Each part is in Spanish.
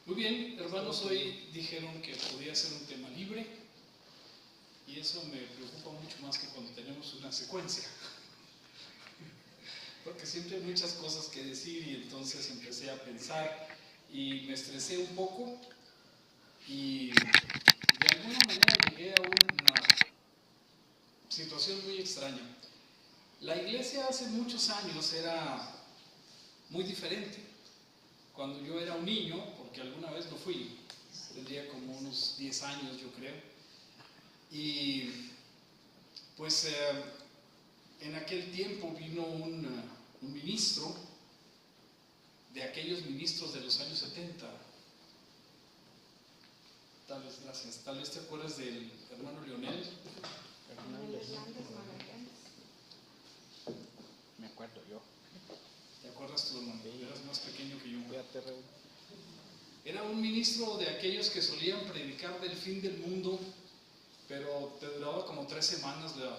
Muy bien, hermanos, hoy dijeron que podía ser un tema libre y eso me preocupa mucho más que cuando tenemos una secuencia, porque siempre hay muchas cosas que decir y entonces empecé a pensar y me estresé un poco y de alguna manera llegué a una situación muy extraña. La iglesia hace muchos años era muy diferente. Cuando yo era un niño, porque alguna vez lo fui, tendría como unos 10 años yo creo, y pues en aquel tiempo vino un ministro, de aquellos ministros de los años 70, tal vez, gracias, tal vez te acuerdas del hermano Leonel. Me acuerdo yo. ¿Te acuerdas tú, hermano? Sí. Eras más pequeño que yo. Fíjate, Era un ministro de aquellos que solían predicar del fin del mundo, pero te duraba como 3 semanas la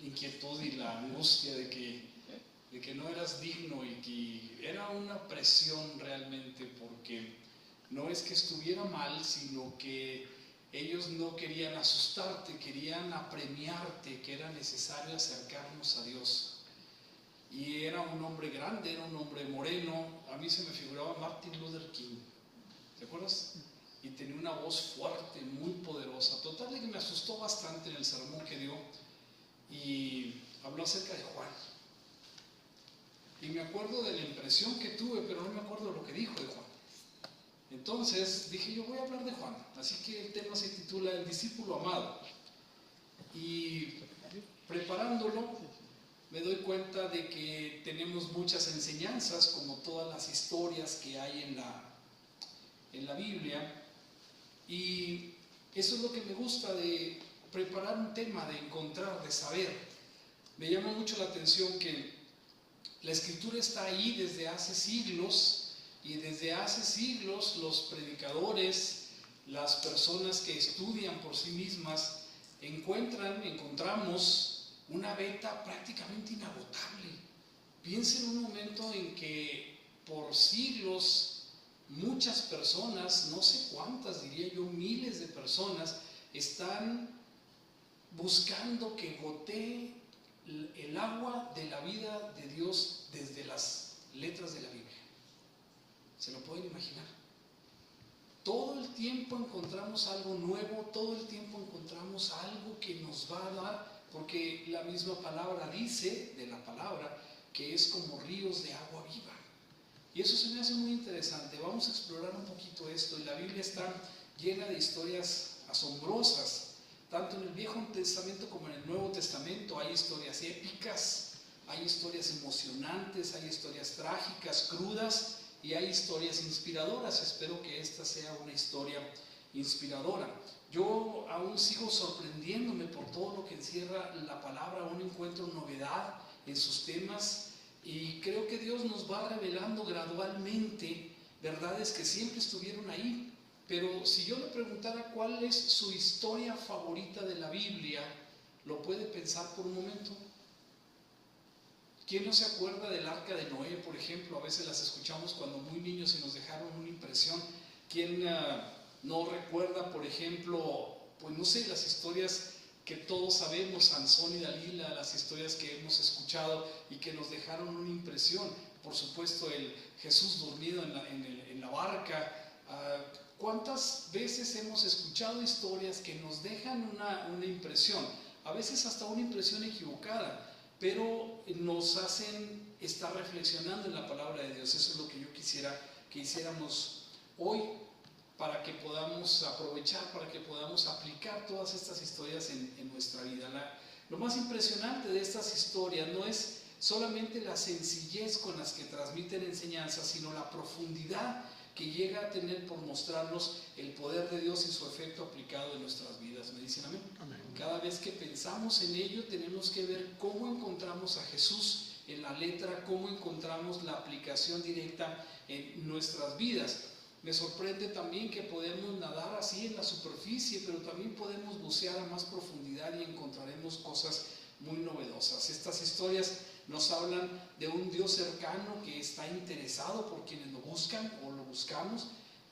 inquietud y la angustia de que no eras digno y que era una presión realmente, porque no es que estuviera mal, sino que ellos no querían asustarte, querían apremiarte, que era necesario acercarnos a Dios. Y era un hombre grande, era un hombre moreno, a mí se me figuraba Martin Luther King, ¿te acuerdas? Y tenía una voz fuerte, muy poderosa, total de que me asustó bastante en el sermón que dio y habló acerca de Juan. Y me acuerdo de la impresión que tuve, pero no me acuerdo de lo que dijo de Juan. Entonces dije, yo voy a hablar de Juan, así que el tema se titula El discípulo amado. Y preparándolo, me doy cuenta de que tenemos muchas enseñanzas, como todas las historias que hay en la Biblia, y eso es lo que me gusta de preparar un tema, de encontrar, de saber. Me llama mucho la atención que la escritura está ahí desde hace siglos, y desde hace siglos los predicadores, las personas que estudian por sí mismas, encontramos una beta prácticamente inagotable. Piensa en un momento en que por siglos muchas personas, no sé cuántas, diría yo, miles de personas, están buscando que gotee el agua de la vida de Dios desde las letras de la Biblia. ¿Se lo pueden imaginar? Todo el tiempo encontramos algo nuevo, todo el tiempo encontramos algo que nos va a dar, porque la misma palabra dice, de la palabra, que es como ríos de agua viva. Y eso se me hace muy interesante. Vamos a explorar un poquito esto. Y la Biblia está llena de historias asombrosas. Tanto en el Viejo Testamento como en el Nuevo Testamento hay historias épicas, hay historias emocionantes, hay historias trágicas, crudas, y hay historias inspiradoras. Espero que esta sea una historia inspiradora. Yo aún sigo sorprendiéndome por todo lo que encierra la palabra, aún encuentro novedad en sus temas, y creo que Dios nos va revelando gradualmente verdades que siempre estuvieron ahí. Pero si yo le preguntara cuál es su historia favorita de la Biblia, ¿lo puede pensar por un momento? ¿Quién no se acuerda del Arca de Noé, por ejemplo? A veces las escuchamos cuando muy niños y nos dejaron una impresión. ¿Quién no recuerda, por ejemplo, pues no sé, las historias que todos sabemos, Sansón y Dalila, las historias que hemos escuchado y que nos dejaron una impresión? Por supuesto, el Jesús dormido en la barca. ¿Cuántas veces hemos escuchado historias que nos dejan una impresión? A veces hasta una impresión equivocada, pero nos hacen estar reflexionando en la palabra de Dios. Eso es lo que yo quisiera que hiciéramos hoy, para que podamos aprovechar, para que podamos aplicar todas estas historias en nuestra vida. Lo más impresionante de estas historias no es solamente la sencillez con las que transmiten enseñanzas, sino la profundidad que llega a tener por mostrarnos el poder de Dios y su efecto aplicado en nuestras vidas. ¿Me dicen amén? Amén. Cada vez que pensamos en ello, tenemos que ver cómo encontramos a Jesús en la letra, cómo encontramos la aplicación directa en nuestras vidas. Me sorprende también que podemos nadar así en la superficie, pero también podemos bucear a más profundidad y encontraremos cosas muy novedosas. Estas historias nos hablan de un Dios cercano que está interesado por quienes lo buscan o lo buscamos,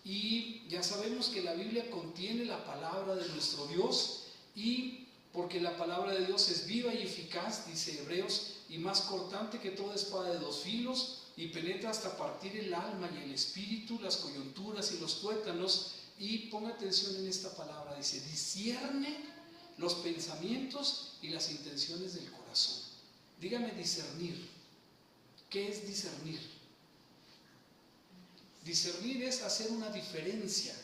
y ya sabemos que la Biblia contiene la palabra de nuestro Dios, y porque la palabra de Dios es viva y eficaz, dice Hebreos, y más cortante que toda espada de dos filos, y penetra hasta partir el alma y el espíritu, las coyunturas y los tuétanos. Y ponga atención en esta palabra, dice, discierne los pensamientos y las intenciones del corazón. Dígame discernir. ¿Qué es discernir? Discernir es hacer una diferencia,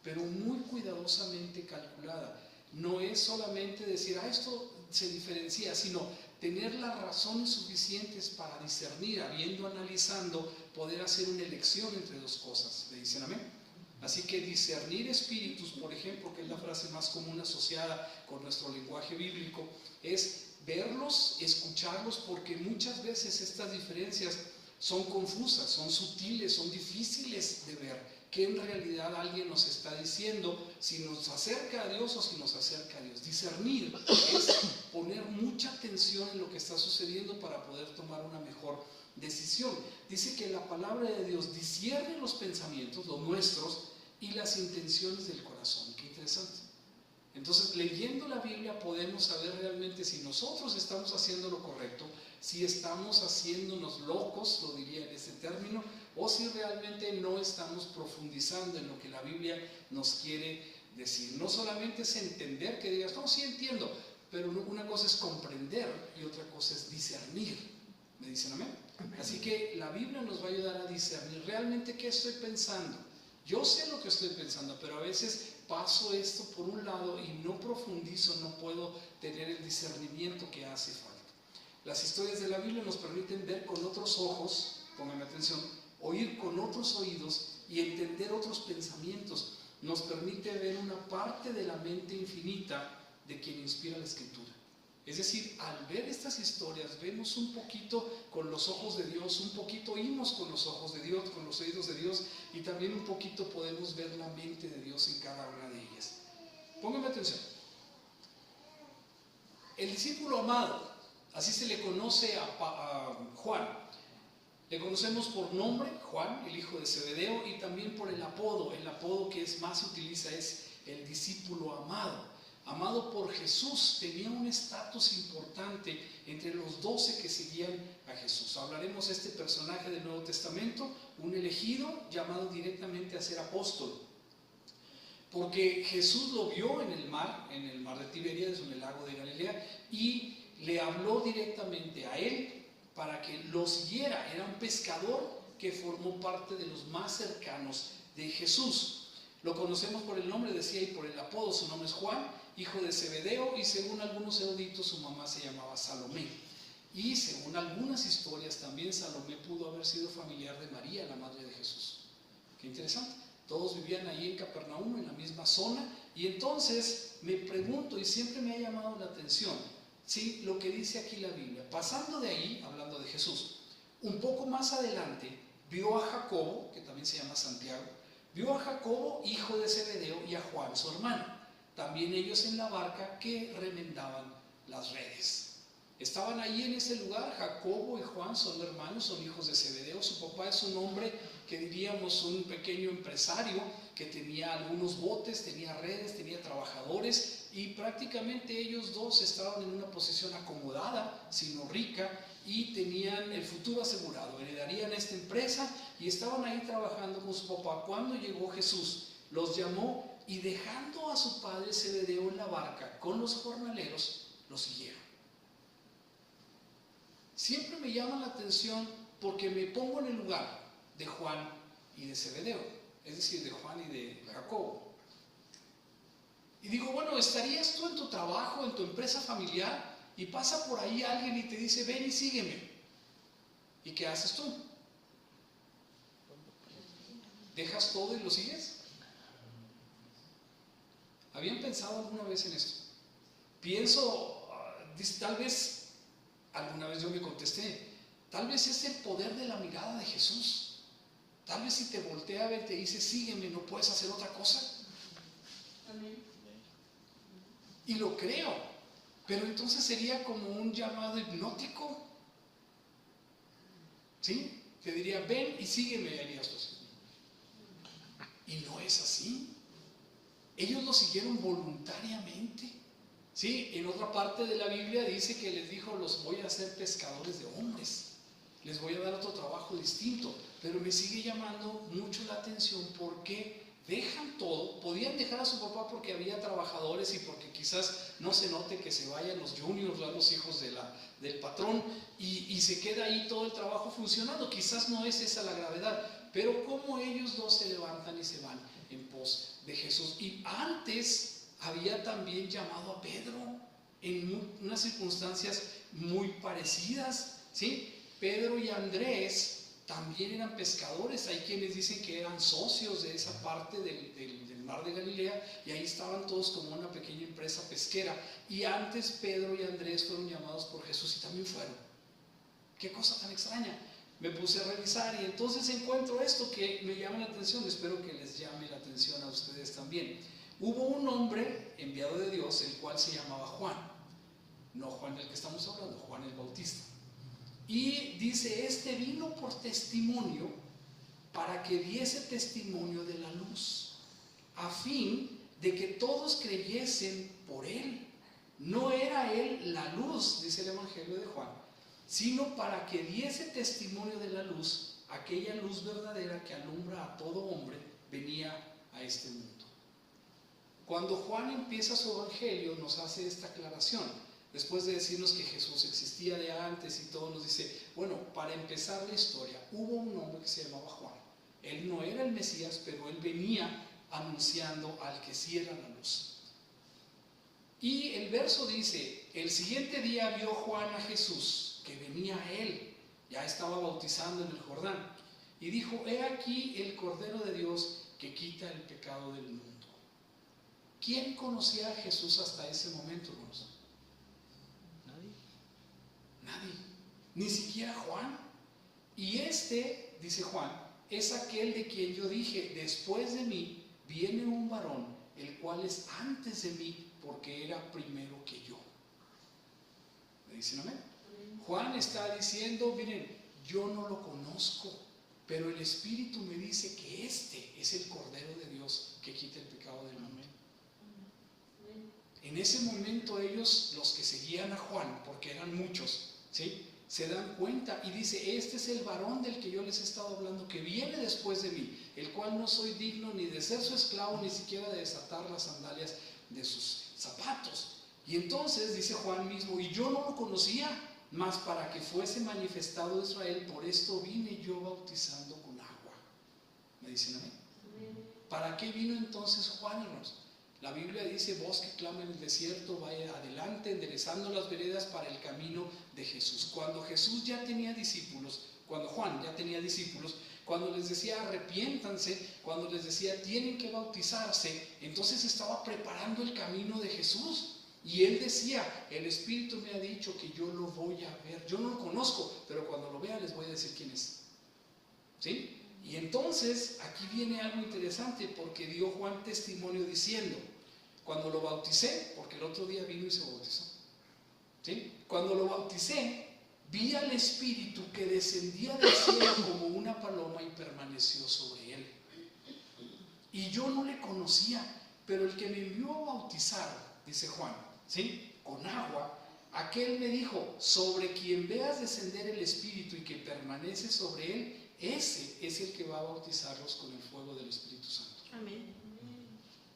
pero muy cuidadosamente calculada. No es solamente decir, esto se diferencia, sino tener las razones suficientes para discernir, habiendo analizando, poder hacer una elección entre dos cosas. ¿Le dicen amén? Así que discernir espíritus, por ejemplo, que es la frase más común asociada con nuestro lenguaje bíblico, es verlos, escucharlos, porque muchas veces estas diferencias son confusas, son sutiles, son difíciles de ver. ¿Qué en realidad alguien nos está diciendo? Si nos acerca a Dios o si nos acerca a Dios. Discernir es poner mucha atención en lo que está sucediendo para poder tomar una mejor decisión. Dice que la palabra de Dios discierne los pensamientos, los nuestros, y las intenciones del corazón. Qué interesante. Entonces, leyendo la Biblia podemos saber realmente si nosotros estamos haciendo lo correcto, si estamos haciéndonos locos, lo diría en este término, o si realmente no estamos profundizando en lo que la Biblia nos quiere decir. No solamente es entender, que digas, no, sí entiendo, pero una cosa es comprender y otra cosa es discernir. ¿Me dicen amén? Así que la Biblia nos va a ayudar a discernir realmente qué estoy pensando. Yo sé lo que estoy pensando, pero a veces paso esto por un lado y no profundizo, no puedo tener el discernimiento que hace falta. Las historias de la Biblia nos permiten ver con otros ojos, pónganme atención, oír con otros oídos y entender otros pensamientos. Nos permite ver una parte de la mente infinita de quien inspira la Escritura. Es decir, al ver estas historias vemos un poquito con los ojos de Dios, un poquito oímos con los ojos de Dios, con los oídos de Dios, y también un poquito podemos ver la mente de Dios en cada una de ellas. Pónganme atención. El discípulo amado, así se le conoce a Juan. Le conocemos por nombre, Juan, el hijo de Zebedeo, y también por el apodo que más se utiliza es el discípulo amado. Amado por Jesús, tenía un estatus importante entre los 12 que seguían a Jesús. Hablaremos de este personaje del Nuevo Testamento, un elegido llamado directamente a ser apóstol. Porque Jesús lo vio en el mar de Tiberíades, en el lago de Galilea, y le habló directamente a él para que lo siguiera. Era un pescador que formó parte de los más cercanos de Jesús. Lo conocemos por el nombre, decía, y por el apodo. Su nombre es Juan, hijo de Zebedeo, y según algunos eruditos su mamá se llamaba Salomé. Y según algunas historias también Salomé pudo haber sido familiar de María, la madre de Jesús. Qué interesante. Todos vivían ahí en Capernaum, en la misma zona. Y entonces me pregunto, y siempre me ha llamado la atención, ¿sí?, lo que dice aquí la Biblia. Pasando de ahí, hablando de Jesús, un poco más adelante vio a Jacobo, que también se llama Santiago, vio a Jacobo, hijo de Zebedeo, y a Juan, su hermano, también ellos en la barca que remendaban las redes. Estaban ahí en ese lugar. Jacobo y Juan son hermanos, son hijos de Zebedeo. Su papá es un hombre que diríamos un pequeño empresario que tenía algunos botes, tenía redes, tenía trabajadores, y prácticamente ellos dos estaban en una posición acomodada, sino rica, y tenían el futuro asegurado, heredarían esta empresa, y estaban ahí trabajando con su papá. Cuando llegó Jesús, los llamó, y dejando a su padre Zebedeo en la barca con los jornaleros, los siguieron. Siempre me llama la atención porque me pongo en el lugar de Juan y de Zebedeo, es decir, de Juan y de Jacobo. Y digo, bueno, ¿estarías tú en tu trabajo, en tu empresa familiar, y pasa por ahí alguien y te dice, ven y sígueme? ¿Y qué haces tú? ¿Dejas todo y lo sigues? ¿Habían pensado alguna vez en esto? Pienso, tal vez, alguna vez yo me contesté, tal vez es el poder de la mirada de Jesús. Tal vez si te voltea a ver, te dice, sígueme, no puedes hacer otra cosa. Amén. Y lo creo, pero entonces sería como un llamado hipnótico. ¿Sí? Te diría, ven y sígueme, harías tú. Y no es así. Ellos lo siguieron voluntariamente. ¿Sí? En otra parte de la Biblia dice que les dijo: los voy a hacer pescadores de hombres, les voy a dar otro trabajo distinto. Pero me sigue llamando mucho la atención porque dejan todo. Podían dejar a su papá porque había trabajadores y porque quizás no se note que se vayan los juniors, los hijos del patrón, y se queda ahí todo el trabajo funcionando. Quizás no es esa la gravedad, pero como ellos dos se levantan y se van en pos de Jesús. Y antes había también llamado a Pedro en unas circunstancias muy parecidas, ¿sí? Pedro y Andrés también eran pescadores. Hay quienes dicen que eran socios de esa parte del mar de Galilea, y ahí estaban todos como una pequeña empresa pesquera. Y antes Pedro y Andrés fueron llamados por Jesús y también fueron. Qué cosa tan extraña. Me puse a revisar y entonces encuentro esto que me llama la atención. Espero que les llame la atención a ustedes también. Hubo un hombre enviado de Dios, el cual se llamaba Juan. No Juan del que estamos hablando, Juan el Bautista. Y dice: este vino por testimonio, para que diese testimonio de la luz, a fin de que todos creyesen por él. No era él la luz, dice el Evangelio de Juan, sino para que diese testimonio de la luz, aquella luz verdadera que alumbra a todo hombre, venía a este mundo. Cuando Juan empieza su Evangelio, nos hace esta aclaración. Después de decirnos que Jesús existía de antes y todo, nos dice: bueno, para empezar la historia, hubo un hombre que se llamaba Juan. Él no era el Mesías, pero él venía anunciando al que sí era la luz. Y el verso dice: el siguiente día vio Juan a Jesús, que venía a él, ya estaba bautizando en el Jordán, y dijo: he aquí el Cordero de Dios que quita el pecado del mundo. ¿Quién conocía a Jesús hasta ese momento, hermanos? Nadie, ni siquiera Juan. Y este, dice Juan, es aquel de quien yo dije: después de mí viene un varón, el cual es antes de mí, porque era primero que yo. ¿Me dicen amén? Juan está diciendo: miren, yo no lo conozco, pero el Espíritu me dice que este es el Cordero de Dios que quita el pecado del mundo. En ese momento ellos, los que seguían a Juan, porque eran muchos, ¿sí?, se dan cuenta y dice: este es el varón del que yo les he estado hablando, que viene después de mí, el cual no soy digno ni de ser su esclavo, ni siquiera de desatar las sandalias de sus zapatos. Y entonces dice Juan mismo: y yo no lo conocía, mas para que fuese manifestado Israel, por esto vine yo bautizando con agua. ¿Me dicen amén? ¿Para qué vino entonces Juan, hermanos? La Biblia dice: voz que clama en el desierto, vaya adelante, enderezando las veredas para el camino de Jesús. Cuando Jesús ya tenía discípulos, cuando Juan ya tenía discípulos, cuando les decía: arrepiéntanse, cuando les decía: tienen que bautizarse, entonces estaba preparando el camino de Jesús. Y él decía: el Espíritu me ha dicho que yo lo voy a ver. Yo no lo conozco, pero cuando lo vea les voy a decir quién es. ¿Sí? Y entonces aquí viene algo interesante, porque dio Juan testimonio diciendo: cuando lo bauticé, porque el otro día vino y se bautizó, ¿sí?, cuando lo bauticé, vi al Espíritu que descendía del cielo como una paloma y permaneció sobre él. Y yo no le conocía, pero el que me envió a bautizar, dice Juan, ¿sí?, con agua, aquel me dijo: sobre quien veas descender el Espíritu y que permanece sobre él, ese es el que va a bautizarlos con el fuego del Espíritu Santo. Amén.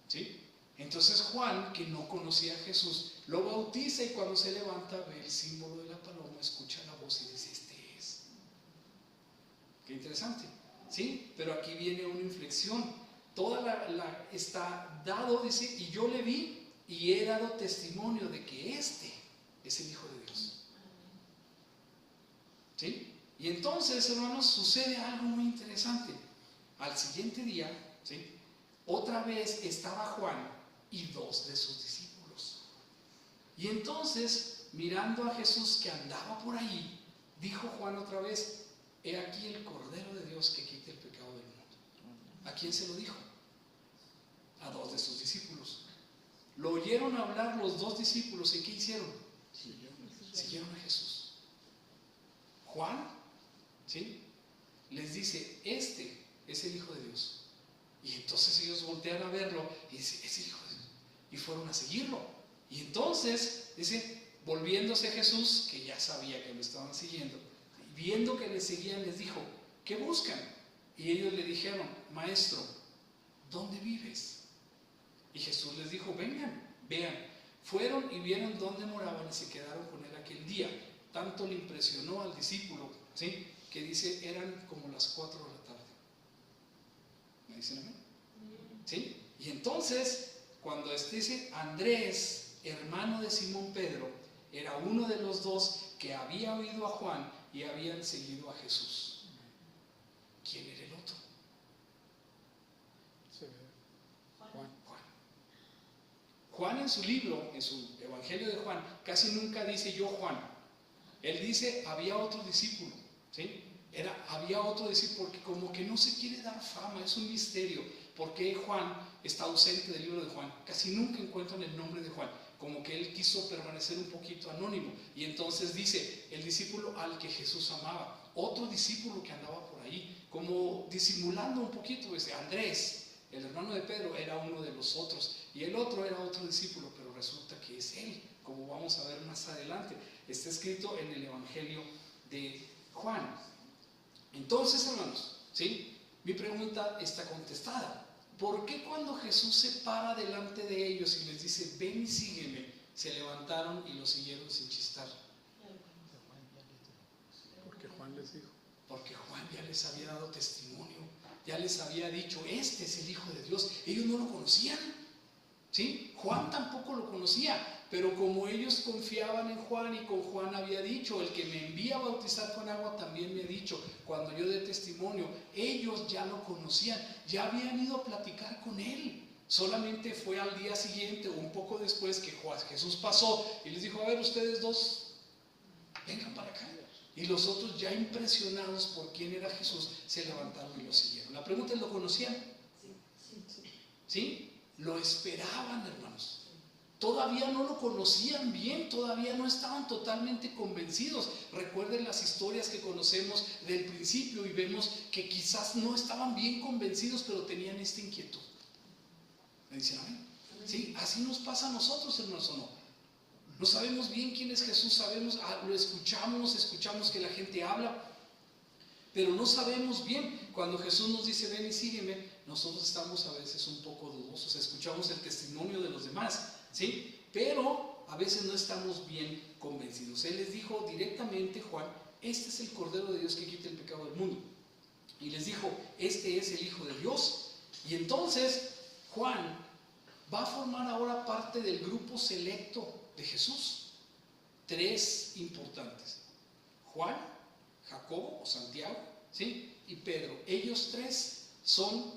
¿Sí? Entonces Juan, que no conocía a Jesús, lo bautiza, y cuando se levanta ve el símbolo de la paloma, escucha la voz y dice: este es. Qué interesante, ¿sí? Pero aquí viene una inflexión. Toda está dado, dice: y yo le vi y he dado testimonio de que este es el Hijo de Dios. ¿Sí? Y entonces, hermanos, sucede algo muy interesante. Al siguiente día, ¿sí?, otra vez estaba Juan y dos de sus discípulos. Y entonces, mirando a Jesús que andaba por ahí, dijo Juan otra vez: he aquí el Cordero de Dios que quita el pecado del mundo. ¿A quién se lo dijo? A dos de sus discípulos. Lo oyeron hablar los dos discípulos, ¿y qué hicieron? Siguieron a Jesús. Juan, ¿sí?, les dice: este es el Hijo de Dios. Y entonces ellos voltean a verlo y dicen, es el Hijo de Dios. Y fueron a seguirlo. Y entonces, dice, volviéndose Jesús, que ya sabía que lo estaban siguiendo, viendo que le seguían, les dijo, ¿qué buscan? Y ellos le dijeron, Maestro, ¿dónde vives? Y Jesús les dijo, vengan, vean. Fueron y vieron dónde moraban y se quedaron con él aquel día. Tanto le impresionó al discípulo, ¿sí?, que dice, eran como las 4 de la tarde. ¿Me dicen amén? ¿Sí? Y entonces, cuando dice Andrés, hermano de Simón Pedro, era uno de los dos que había oído a Juan y habían seguido a Jesús. ¿Quién era el otro? Juan en su libro, en su Evangelio de Juan, casi nunca dice yo Juan. Él dice había otro discípulo, ¿sí? Había otro discípulo, porque como que no se quiere dar fama, es un misterio. ¿Por qué Juan está ausente del libro de Juan? Casi nunca encuentran el nombre de Juan, como que él quiso permanecer un poquito anónimo. Y entonces dice, el discípulo al que Jesús amaba. Otro discípulo que andaba por ahí, como disimulando un poquito, dice Andrés, el hermano de Pedro, era uno de los otros. Y el otro era otro discípulo, pero resulta que es él, como vamos a ver más adelante. Está escrito en el Evangelio de Juan. Entonces, hermanos, ¿sí?, mi pregunta está contestada. ¿Por qué cuando Jesús se para delante de ellos y les dice, ven y sígueme, se levantaron y lo siguieron sin chistar? Porque Juan les dijo. Porque Juan ya les había dado testimonio, ya les había dicho, este es el Hijo de Dios. Ellos no lo conocían, ¿sí? Juan tampoco lo conocía, pero como ellos confiaban en Juan y con Juan había dicho, el que me envía a bautizar con agua también me ha dicho, cuando yo dé testimonio, ellos ya lo conocían, ya habían ido a platicar con él. Solamente fue al día siguiente o un poco después que Jesús pasó y les dijo, a ver, ustedes dos, vengan para acá. Y los otros, ya impresionados por quién era Jesús, se levantaron y lo siguieron. La pregunta es, ¿lo conocían? ¿Sí? Lo esperaban, hermanos. Todavía no lo conocían bien, todavía no estaban totalmente convencidos. Recuerden las historias que conocemos del principio y vemos que quizás no estaban bien convencidos, pero tenían esta inquietud. ¿Me dicen amén? ¿Sí? Así nos pasa a nosotros, hermanos, ¿o no? No sabemos bien quién es Jesús, sabemos, lo escuchamos que la gente habla, pero no sabemos bien. Cuando Jesús nos dice, ven y sígueme, nosotros estamos a veces un poco dudosos, escuchamos el testimonio de los demás, ¿sí? Pero a veces no estamos bien convencidos. Él les dijo directamente, Juan, este es el Cordero de Dios que quita el pecado del mundo. Y les dijo, este es el Hijo de Dios. Y entonces Juan va a formar ahora parte del grupo selecto de Jesús. 3 importantes: Juan, Jacobo o Santiago, ¿sí?, y Pedro. Ellos 3 son,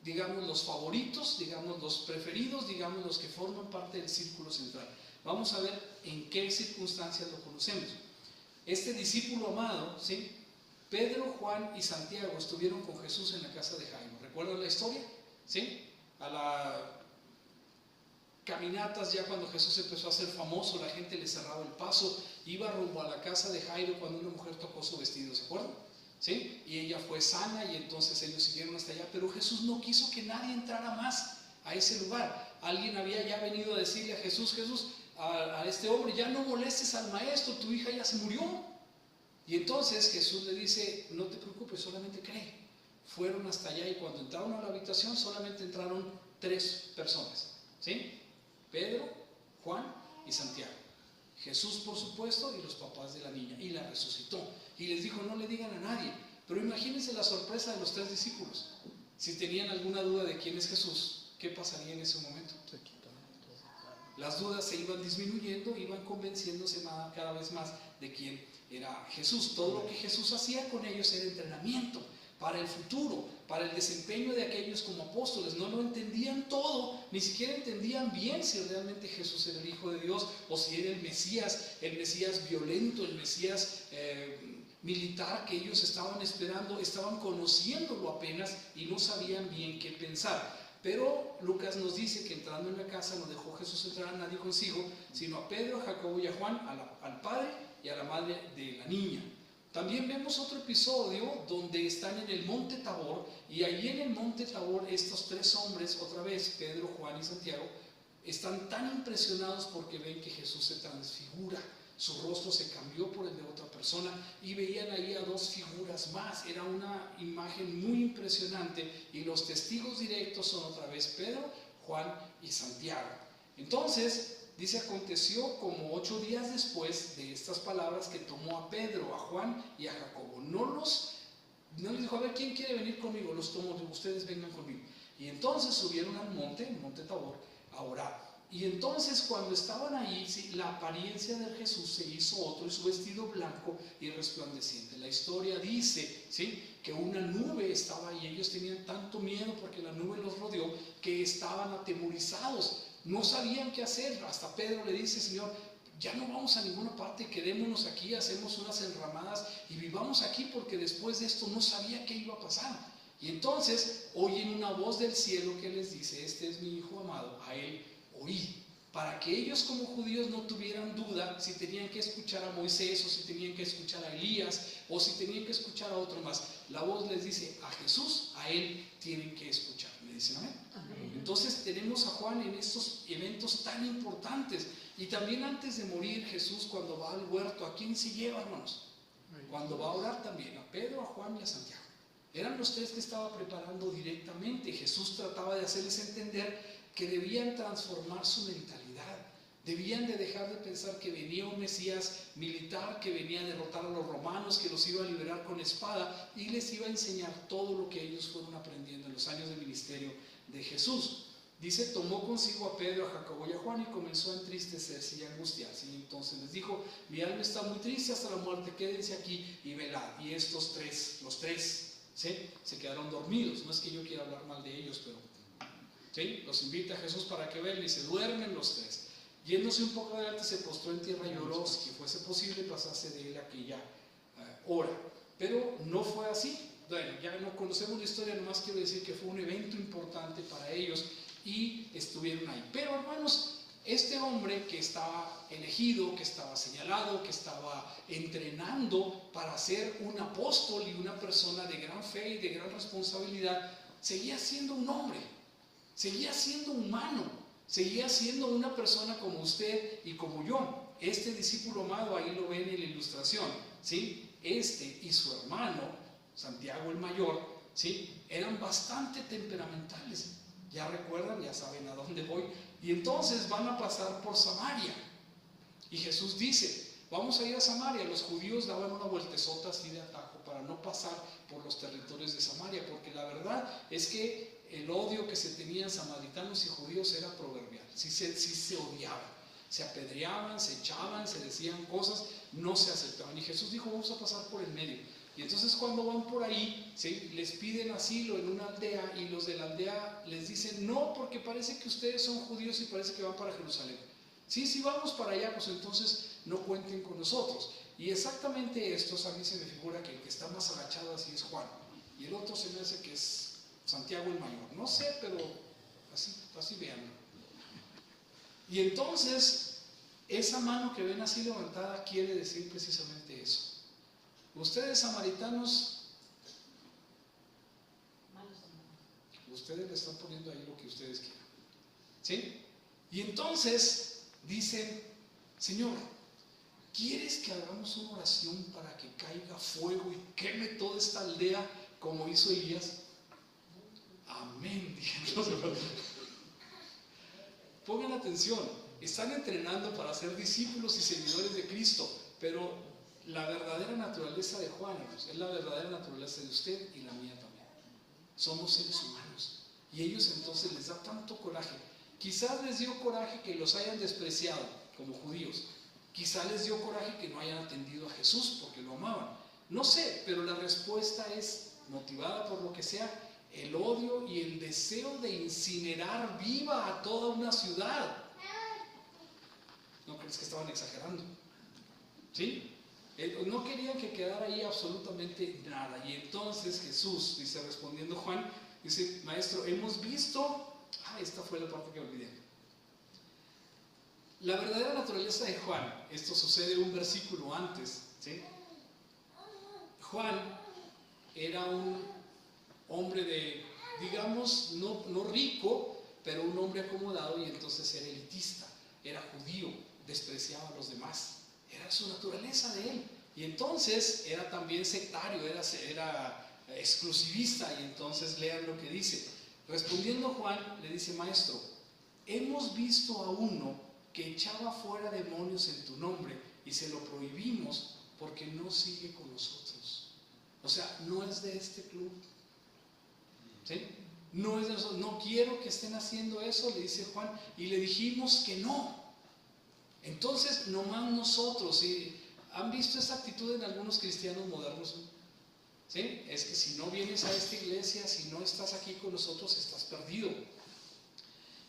digamos, los favoritos, digamos, los preferidos, digamos, los que forman parte del círculo central. Vamos a ver en qué circunstancias lo conocemos. Este discípulo amado, ¿sí?, Pedro, Juan y Santiago estuvieron con Jesús en la casa de Jairo. ¿Recuerdan la historia? ¿Sí? A la caminatas, ya cuando Jesús empezó a ser famoso, la gente le cerraba el paso, iba rumbo a la casa de Jairo cuando una mujer tocó su vestido, ¿se acuerdan? ¿Sí? Y ella fue sana y entonces ellos siguieron hasta allá, pero Jesús no quiso que nadie entrara más a ese lugar. Alguien había ya venido a decirle a Jesús, a este hombre, ya no molestes al maestro, tu hija ya se murió. Y entonces Jesús le dice, no te preocupes, solamente cree. Fueron hasta allá y cuando entraron a la habitación solamente entraron 3 personas, ¿sí? Pedro, Juan y Santiago. Jesús, por supuesto, y los papás de la niña, y la resucitó. Y les dijo, no le digan a nadie. Pero imagínense la sorpresa de los 3 discípulos. Si tenían alguna duda de quién es Jesús, ¿qué pasaría en ese momento? Las dudas se iban disminuyendo, iban convenciéndose cada vez más de quién era Jesús. Todo lo que Jesús hacía con ellos era entrenamiento para el futuro, para el desempeño de aquellos como apóstoles. No lo entendían todo, ni siquiera entendían bien si realmente Jesús era el Hijo de Dios o si era el Mesías violento, el Mesías militar que ellos estaban esperando. Estaban conociéndolo apenas y no sabían bien qué pensar. Pero Lucas nos dice que entrando en la casa no dejó Jesús entrar a nadie consigo, sino a Pedro, a Jacobo y a Juan, al padre y a la madre de la niña. También vemos otro episodio donde están en el monte Tabor, y ahí en el monte Tabor estos tres hombres, otra vez Pedro, Juan y Santiago, están tan impresionados porque ven que Jesús se transfigura, su rostro se cambió por el de otra persona, y veían ahí a dos figuras más. Era una imagen muy impresionante, y los testigos directos son otra vez Pedro, Juan y Santiago. Entonces dice, aconteció como 8 días después de estas palabras que tomó a Pedro, a Juan y a Jacobo. No les dijo, a ver, ¿quién quiere venir conmigo? Los tomo, ustedes vengan conmigo. Y entonces subieron al monte, el monte Tabor, a orar. Y entonces cuando estaban ahí, sí, la apariencia de Jesús se hizo otro, y su vestido blanco y resplandeciente. La historia dice, ¿sí?, que una nube estaba ahí. Ellos tenían tanto miedo porque la nube los rodeó, que estaban atemorizados. No sabían qué hacer. Hasta Pedro le dice, Señor, ya no vamos a ninguna parte, quedémonos aquí, hacemos unas enramadas y vivamos aquí, porque después de esto no sabía qué iba a pasar. Y entonces oyen una voz del cielo que les dice, este es mi Hijo amado, a él oí. Para que ellos como judíos no tuvieran duda si tenían que escuchar a Moisés, o si tenían que escuchar a Elías, o si tenían que escuchar a otro más. La voz les dice, a Jesús, a él tienen que escuchar. ¿Me dicen amén? Amén. Entonces tenemos a Juan en estos eventos tan importantes. Y también antes de morir, Jesús, cuando va al huerto, ¿a quién se lleva, hermanos? Cuando va a orar también, a Pedro, a Juan y a Santiago. Eran los tres que estaba preparando directamente. Jesús trataba de hacerles entender que debían transformar su mentalidad, debían de dejar de pensar que venía un Mesías militar, que venía a derrotar a los romanos, que los iba a liberar con espada, y les iba a enseñar todo lo que ellos fueron aprendiendo en los años de ministerio de Jesús. Dice, tomó consigo a Pedro, a Jacobo y a Juan, y comenzó a entristecerse y a angustiarse. Y entonces les dijo, mi alma está muy triste hasta la muerte, quédense aquí y velad. Y estos tres, los tres, ¿sí?, se quedaron dormidos. No es que yo quiera hablar mal de ellos, pero ¿sí?, los invita a Jesús para que vean, y se duermen los tres. Yéndose un poco adelante, se postró en tierra y lloró, si fuese posible pasase de él aquella hora. Pero no fue así. Bueno, ya no conocemos la historia, nomás quiero decir que fue un evento importante para ellos y estuvieron ahí. Pero hermanos, este hombre que estaba elegido, que estaba señalado, que estaba entrenando para ser un apóstol y una persona de gran fe y de gran responsabilidad, seguía siendo un hombre, seguía siendo humano, seguía siendo una persona como usted y como yo. Este discípulo amado, ahí lo ven en la ilustración, ¿sí? Este y su hermano, Santiago el mayor, ¿sí?, eran bastante temperamentales. Ya recuerdan, ya saben a dónde voy. Y entonces van a pasar por Samaria. Y Jesús dice, vamos a ir a Samaria. Los judíos daban una vueltezota así de atajo para no pasar por los territorios de Samaria, porque la verdad es que el odio que se tenían samaritanos y judíos era proverbial. Sí se odiaban, se apedreaban, se echaban, se decían cosas, no se aceptaban. Y Jesús dijo, vamos a pasar por el medio. Y entonces cuando van por ahí, ¿sí?, les piden asilo en una aldea, y los de la aldea les dicen, no, porque parece que ustedes son judíos y parece que van para Jerusalén. Sí, vamos para allá, pues entonces no cuenten con nosotros. Y exactamente estos, a mí se me figura que el que está más agachado así es Juan, y el otro se me hace que es Santiago el mayor. No sé, pero así veanlo. Y entonces esa mano que ven así levantada quiere decir precisamente eso. Ustedes samaritanos, ustedes le están poniendo ahí lo que ustedes quieran, ¿sí? Y entonces dicen, Señor, ¿quieres que hagamos una oración para que caiga fuego y queme toda esta aldea como hizo Elías? Amén, dijeron. Pongan atención, están entrenando para ser discípulos y seguidores de Cristo, pero la verdadera naturaleza de Juan es la verdadera naturaleza de usted y la mía también. Somos seres humanos, y ellos entonces les da tanto coraje. Quizás les dio coraje que los hayan despreciado como judíos, quizás les dio coraje que no hayan atendido a Jesús porque lo amaban, no sé, pero la respuesta es motivada por lo que sea, el odio y el deseo de incinerar viva a toda una ciudad. ¿No crees que estaban exagerando? ¿Sí? No querían que quedara ahí absolutamente nada. Y entonces Jesús, dice, respondiendo Juan, dice, maestro, hemos visto, esta fue la parte que olvidé. La verdadera naturaleza de Juan, esto sucede un versículo antes, ¿sí?, Juan era un hombre de, digamos, no rico, pero un hombre acomodado, y entonces era elitista, era judío, despreciaba a los demás, era su naturaleza de él. Y entonces era también sectario, era exclusivista. Y entonces lean lo que dice. Respondiendo Juan, le dice: Maestro, hemos visto a uno que echaba fuera demonios en tu nombre y se lo prohibimos porque no sigue con nosotros. O sea, no es de este club, ¿sí? No es de nosotros. No quiero que estén haciendo eso, le dice Juan, y le dijimos que no. Entonces, nomás nosotros, ¿sí? ¿Han visto esta actitud en algunos cristianos modernos? ¿Sí? Es que si no vienes a esta iglesia, si no estás aquí con nosotros, estás perdido.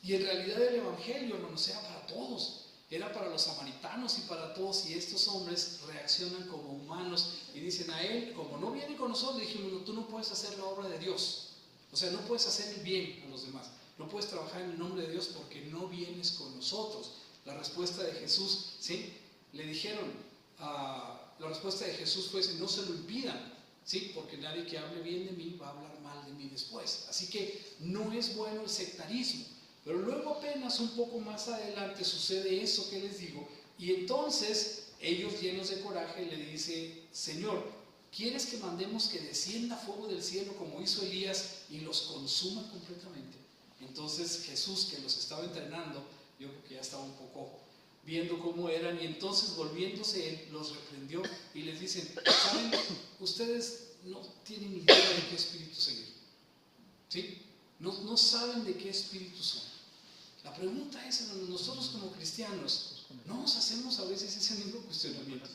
Y en realidad el evangelio, hermanos, era para todos. Era para los samaritanos y para todos. Y estos hombres reaccionan como humanos y dicen a él: como no viene con nosotros, le dijimos: no, tú no puedes hacer la obra de Dios. O sea, no puedes hacer el bien a los demás. No puedes trabajar en el nombre de Dios porque no vienes con nosotros. La respuesta de Jesús, ¿sí? Le dijeron, la respuesta de Jesús fue: no se lo impidan, ¿sí? Porque nadie que hable bien de mí va a hablar mal de mí después. Así que no es bueno el sectarismo. Pero luego apenas un poco más adelante sucede eso que les digo, y entonces ellos, llenos de coraje, le dicen: Señor, ¿quieres que mandemos que descienda fuego del cielo como hizo Elías y los consuma completamente? Entonces Jesús, que los estaba entrenando, yo creo que ya estaba un poco viendo cómo eran, y entonces volviéndose él, los reprendió y les dice: ¿saben? Ustedes no tienen idea de qué espíritu seguir, ¿sí? No saben de qué espíritu son. La pregunta es: nosotros como cristianos, ¿no nos hacemos a veces ese mismo cuestionamiento?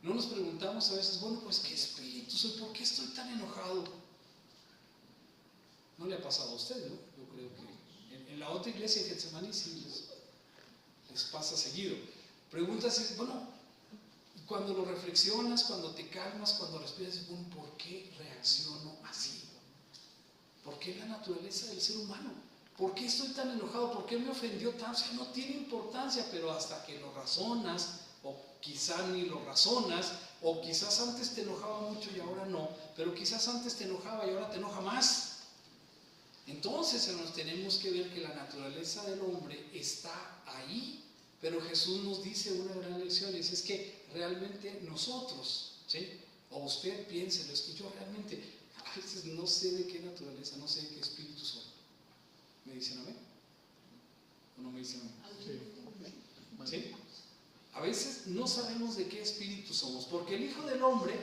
¿No nos preguntamos a veces: bueno, pues qué espíritu soy? ¿Por qué estoy tan enojado? ¿No le ha pasado a usted, no? Yo creo que en la otra iglesia, en Getsemaní, sí les pasa seguido. Preguntas, bueno, cuando lo reflexionas, cuando te calmas, cuando respiras, bueno, ¿por qué reacciono así? ¿Por qué la naturaleza del ser humano? ¿Por qué estoy tan enojado? ¿Por qué me ofendió tanto? O sea, no tiene importancia, pero hasta que lo razonas, o quizás ni lo razonas, o quizás antes te enojaba mucho y ahora no, pero quizás antes te enojaba y ahora te enoja más. Entonces, hermanos, tenemos que ver que la naturaleza del hombre está ahí, pero Jesús nos dice una gran lección, y es que realmente nosotros, ¿sí? O usted piénselo, es que yo realmente a veces no sé de qué naturaleza, no sé de qué espíritu soy. ¿Me dicen amén? ¿O no me dicen amén? ¿Sí? A veces no sabemos de qué espíritu somos, porque el Hijo del Hombre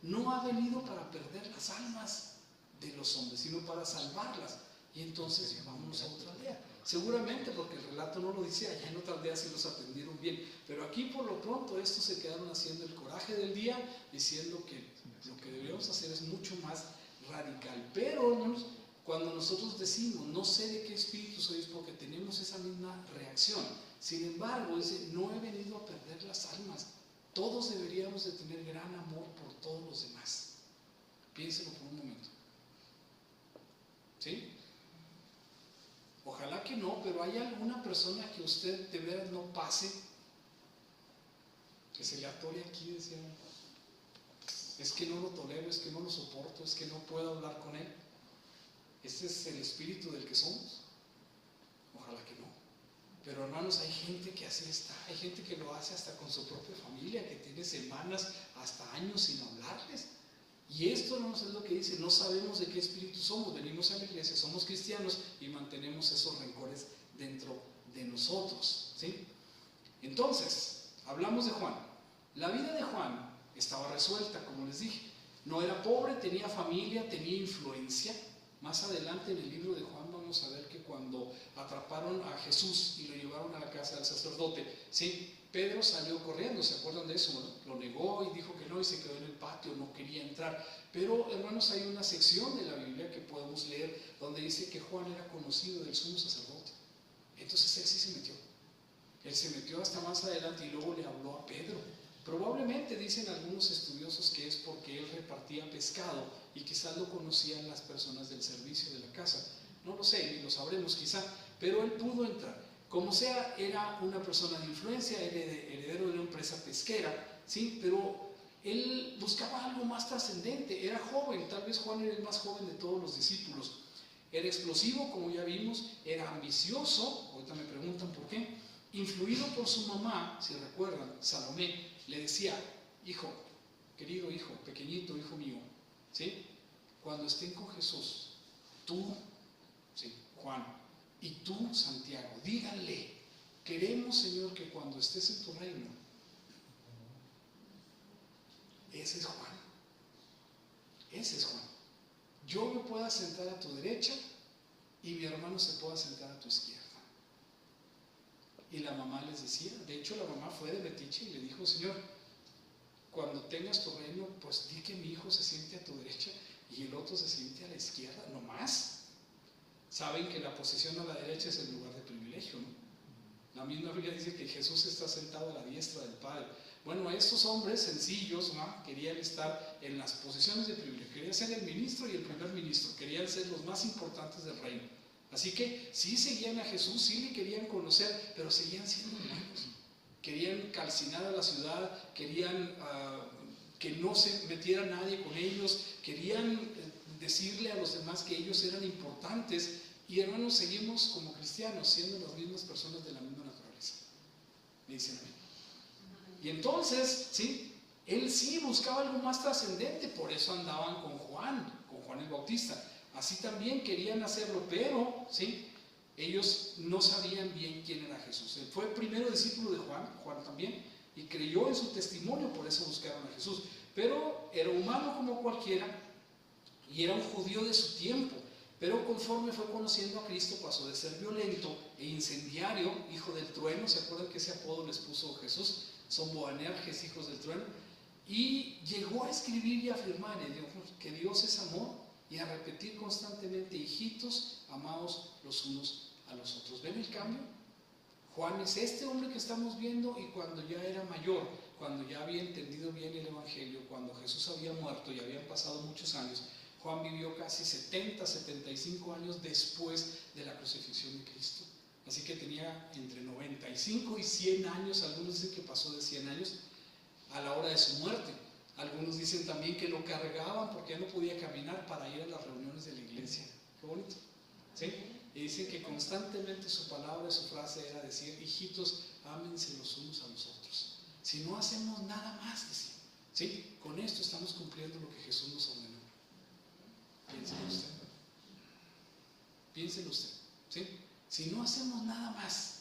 no ha venido para perder las almas de los hombres, sino para salvarlas. Y entonces vámonos a otra aldea. Seguramente porque el relato no lo dice, allá en otra aldea sí los atendieron bien, pero aquí por lo pronto estos se quedaron haciendo el coraje del día, diciendo que lo que deberíamos hacer es mucho más radical. Pero hermanos, cuando nosotros decimos no sé de qué espíritu soy, es porque tenemos esa misma reacción. Sin embargo, no he venido a perder las almas. Todos deberíamos de tener gran amor por todos los demás. Piénselo por un momento. ¿Sí? Ojalá que no, pero ¿hay alguna persona que usted de veras no pase? Que se le atore aquí, decía: es que no lo tolero, es que no lo soporto, es que no puedo hablar con él. ¿Este es el espíritu del que somos? Ojalá que no. Pero hermanos, hay gente que así está, hay gente que lo hace hasta con su propia familia, que tiene semanas, hasta años sin hablarles. Y esto, hermanos, es lo que dice: no sabemos de qué espíritu somos. Venimos a la iglesia, somos cristianos y mantenemos esos rencores dentro de nosotros, ¿sí? Entonces, hablamos de Juan. La vida de Juan estaba resuelta, como les dije. No era pobre, tenía familia, tenía influencia. Más adelante en el libro de Juan vamos a ver que cuando atraparon a Jesús y lo llevaron a la casa del sacerdote, ¿sí? Pedro salió corriendo, ¿se acuerdan de eso? ¿No? Lo negó y dijo que no, y se quedó en el patio, no quería entrar. Pero, hermanos, hay una sección de la Biblia que podemos leer donde dice que Juan era conocido del sumo sacerdote. Entonces él sí se metió. Él se metió hasta más adelante y luego le habló a Pedro. Probablemente dicen algunos estudiosos que es porque él repartía pescado y quizás lo conocían las personas del servicio de la casa. No lo sé, ni lo sabremos quizá, pero él pudo entrar. Como sea, era una persona de influencia, heredero de una empresa pesquera, ¿sí? Pero él buscaba algo más trascendente, era joven, tal vez Juan era el más joven de todos los discípulos. Era explosivo, como ya vimos, era ambicioso, ahorita me preguntan por qué, influido por su mamá, si recuerdan, Salomé, le decía, hijo, querido hijo, pequeñito hijo mío, ¿sí? Cuando estén con Jesús, tú, ¿sí? Juan, y tú, Santiago, díganle, queremos, Señor, que cuando estés en tu reino, ese es Juan, ese es Juan. Yo me pueda sentar a tu derecha y mi hermano se pueda sentar a tu izquierda. Y la mamá les decía, de hecho la mamá fue de metiche y le dijo, Señor, cuando tengas tu reino, pues di que mi hijo se siente a tu derecha y el otro se siente a la izquierda, no más. Saben que la posición a la derecha es el lugar de privilegio, ¿no? La misma Biblia dice que Jesús está sentado a la diestra del Padre. Bueno, estos hombres sencillos, ¿no?, querían estar en las posiciones de privilegio, querían ser el ministro y el primer ministro, querían ser los más importantes del reino. Así que sí seguían a Jesús, sí le querían conocer, pero seguían siendo humanos. Querían calcinar a la ciudad, querían que no se metiera nadie con ellos, querían decirle a los demás que ellos eran importantes. Y hermanos, seguimos como cristianos siendo las mismas personas de la misma naturaleza. Me dicen a mí. Y entonces, ¿sí?, él sí buscaba algo más trascendente, por eso andaban con Juan el Bautista. Así también querían hacerlo, pero, ¿sí?, ellos no sabían bien quién era Jesús. Él fue el primero discípulo de Juan también, y creyó en su testimonio, por eso buscaron a Jesús. Pero era humano como cualquiera, y era un judío de su tiempo. Pero conforme fue conociendo a Cristo, pasó de ser violento e incendiario, hijo del trueno. ¿Se acuerdan que ese apodo les puso Jesús? Son Boanerges, hijos del trueno. Y llegó a escribir y a afirmar que Dios es amor y a repetir constantemente, hijitos, amados los unos a los otros. ¿Ven el cambio? Juan es este hombre que estamos viendo, y cuando ya era mayor, cuando ya había entendido bien el Evangelio, cuando Jesús había muerto y habían pasado muchos años, Juan vivió casi 70, 75 años después de la crucifixión de Cristo. Así que tenía entre 95 y 100 años, algunos dicen que pasó de 100 años a la hora de su muerte. Algunos dicen también que lo cargaban porque ya no podía caminar para ir a las reuniones de la iglesia. Qué bonito, ¿sí? Y dicen que constantemente su palabra y su frase era decir, hijitos, ámense los unos a los otros. Si no hacemos nada más, decía, ¿sí?, con esto estamos cumpliendo lo que Jesús nos ordenó. Piénselo usted. Piénselo usted, ¿sí? Si no hacemos nada más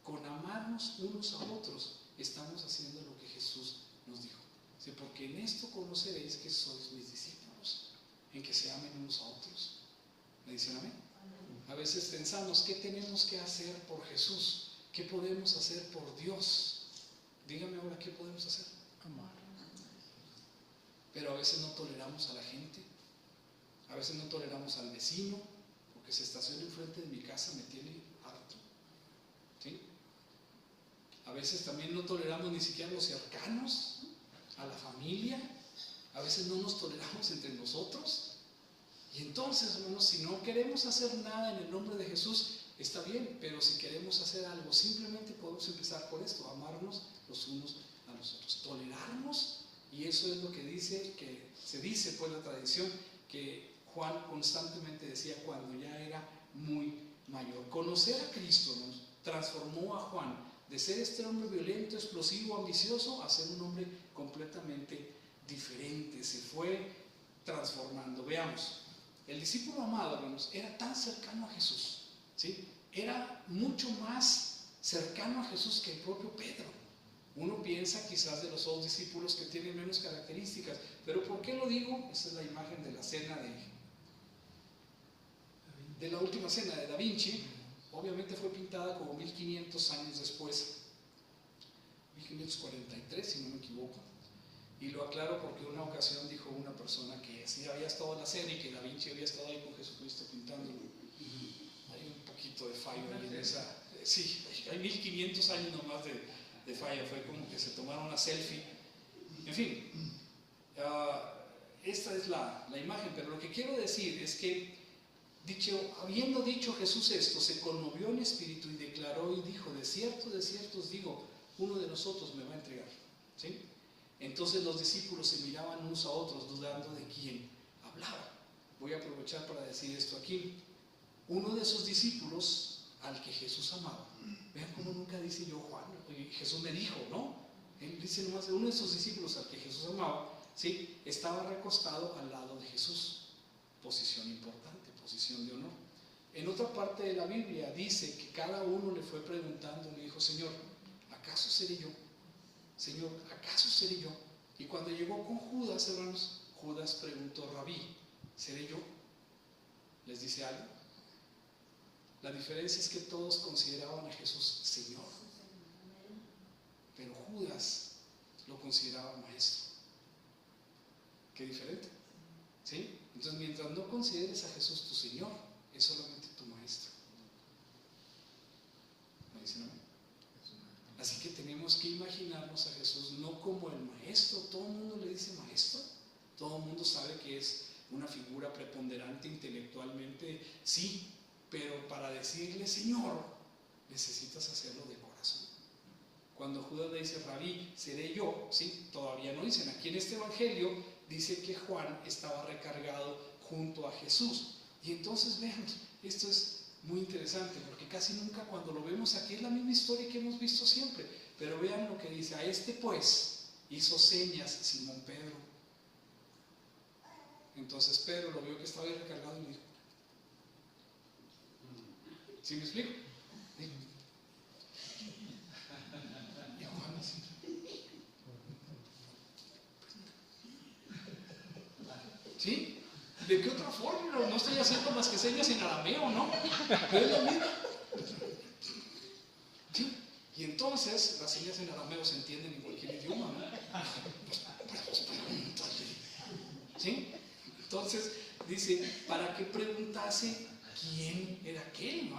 con amarnos unos a otros, estamos haciendo lo que Jesús nos dijo. ¿Sí? Porque en esto conoceréis que sois mis discípulos, en que se amen unos a otros. ¿Me dicen amén? A veces pensamos, ¿qué tenemos que hacer por Jesús? ¿Qué podemos hacer por Dios? Dígame ahora, ¿qué podemos hacer? Amar. Pero a veces no toleramos a la gente. A veces no toleramos al vecino, porque se estaciona enfrente de mi casa, me tiene harto. ¿Sí? A veces también no toleramos ni siquiera a los cercanos, a la familia. A veces no nos toleramos entre nosotros. Y entonces, hermanos, si no queremos hacer nada en el nombre de Jesús, está bien, pero si queremos hacer algo, simplemente podemos empezar por esto: amarnos los unos a los otros, tolerarnos. Y eso es lo que dice, que se dice pues la tradición, que Juan constantemente decía cuando ya era muy mayor. Conocer a Cristo nos transformó a Juan de ser este hombre violento, explosivo, ambicioso, a ser un hombre completamente diferente. Se fue transformando. Veamos, el discípulo amado, hermanos, era tan cercano a Jesús, ¿sí? Era mucho más cercano a Jesús que el propio Pedro. Uno piensa quizás de los otros discípulos que tienen menos características, pero ¿por qué lo digo? Esa es la imagen de la cena de la última cena de Da Vinci. Obviamente fue pintada como 1500 años después, 1543 si no me equivoco, y lo aclaro porque una ocasión dijo una persona que sí había estado en la cena y que Da Vinci había estado ahí con Jesucristo pintándolo. Hay un poquito de fallo ahí en esa, sí, hay 1500 años nomás de falla, fue como que se tomaron una selfie. En fin, esta es la imagen, pero lo que quiero decir es que habiendo dicho Jesús esto, se conmovió en espíritu y declaró y dijo: de cierto os digo, uno de nosotros me va a entregar. ¿Sí? Entonces los discípulos se miraban unos a otros dudando de quién hablaba. Voy a aprovechar para decir esto aquí. Uno de esos discípulos al que Jesús amaba, vean cómo nunca dice yo Juan, Jesús me dijo, ¿no? Él dice nomás, uno de esos discípulos al que Jesús amaba, ¿sí? Estaba recostado al lado de Jesús. Posición importante, posición de honor. En otra parte de la Biblia dice que cada uno le fue preguntando, le dijo, Señor, ¿acaso seré yo? Señor, ¿acaso seré yo? Y cuando llegó con Judas, hermanos, Judas preguntó, Rabí, ¿seré yo? ¿Les dice algo? La diferencia es que todos consideraban a Jesús Señor, pero Judas lo consideraba maestro. Qué diferente, ¿sí? Entonces, mientras no consideres a Jesús tu Señor, es solamente tu maestro. ¿Me dicen amén? Así que tenemos que imaginarnos a Jesús no como el maestro. Todo el mundo le dice maestro, todo el mundo sabe que es una figura preponderante intelectualmente, sí, pero para decirle Señor, necesitas hacerlo de corazón. Cuando Judas le dice, Rabí, seré yo, ¿sí? Todavía no dicen. Aquí en este evangelio dice que Juan estaba recargado junto a Jesús. Y entonces vean, esto es muy interesante, porque casi nunca cuando lo vemos aquí es la misma historia que hemos visto siempre. Pero vean lo que dice, a este pues hizo señas Simón Pedro. Entonces Pedro lo vio que estaba ahí recargado y dijo, ¿sí me explico? Y Juan así, ¿sí? ¿De qué otra forma? No estoy haciendo más que señas en arameo, ¿no? Pero es lo mismo. ¿Sí? Y entonces las señas en arameo se entienden en cualquier idioma, ¿no? ¿Sí? Entonces dice, para que preguntase quién era aquel, ¿no?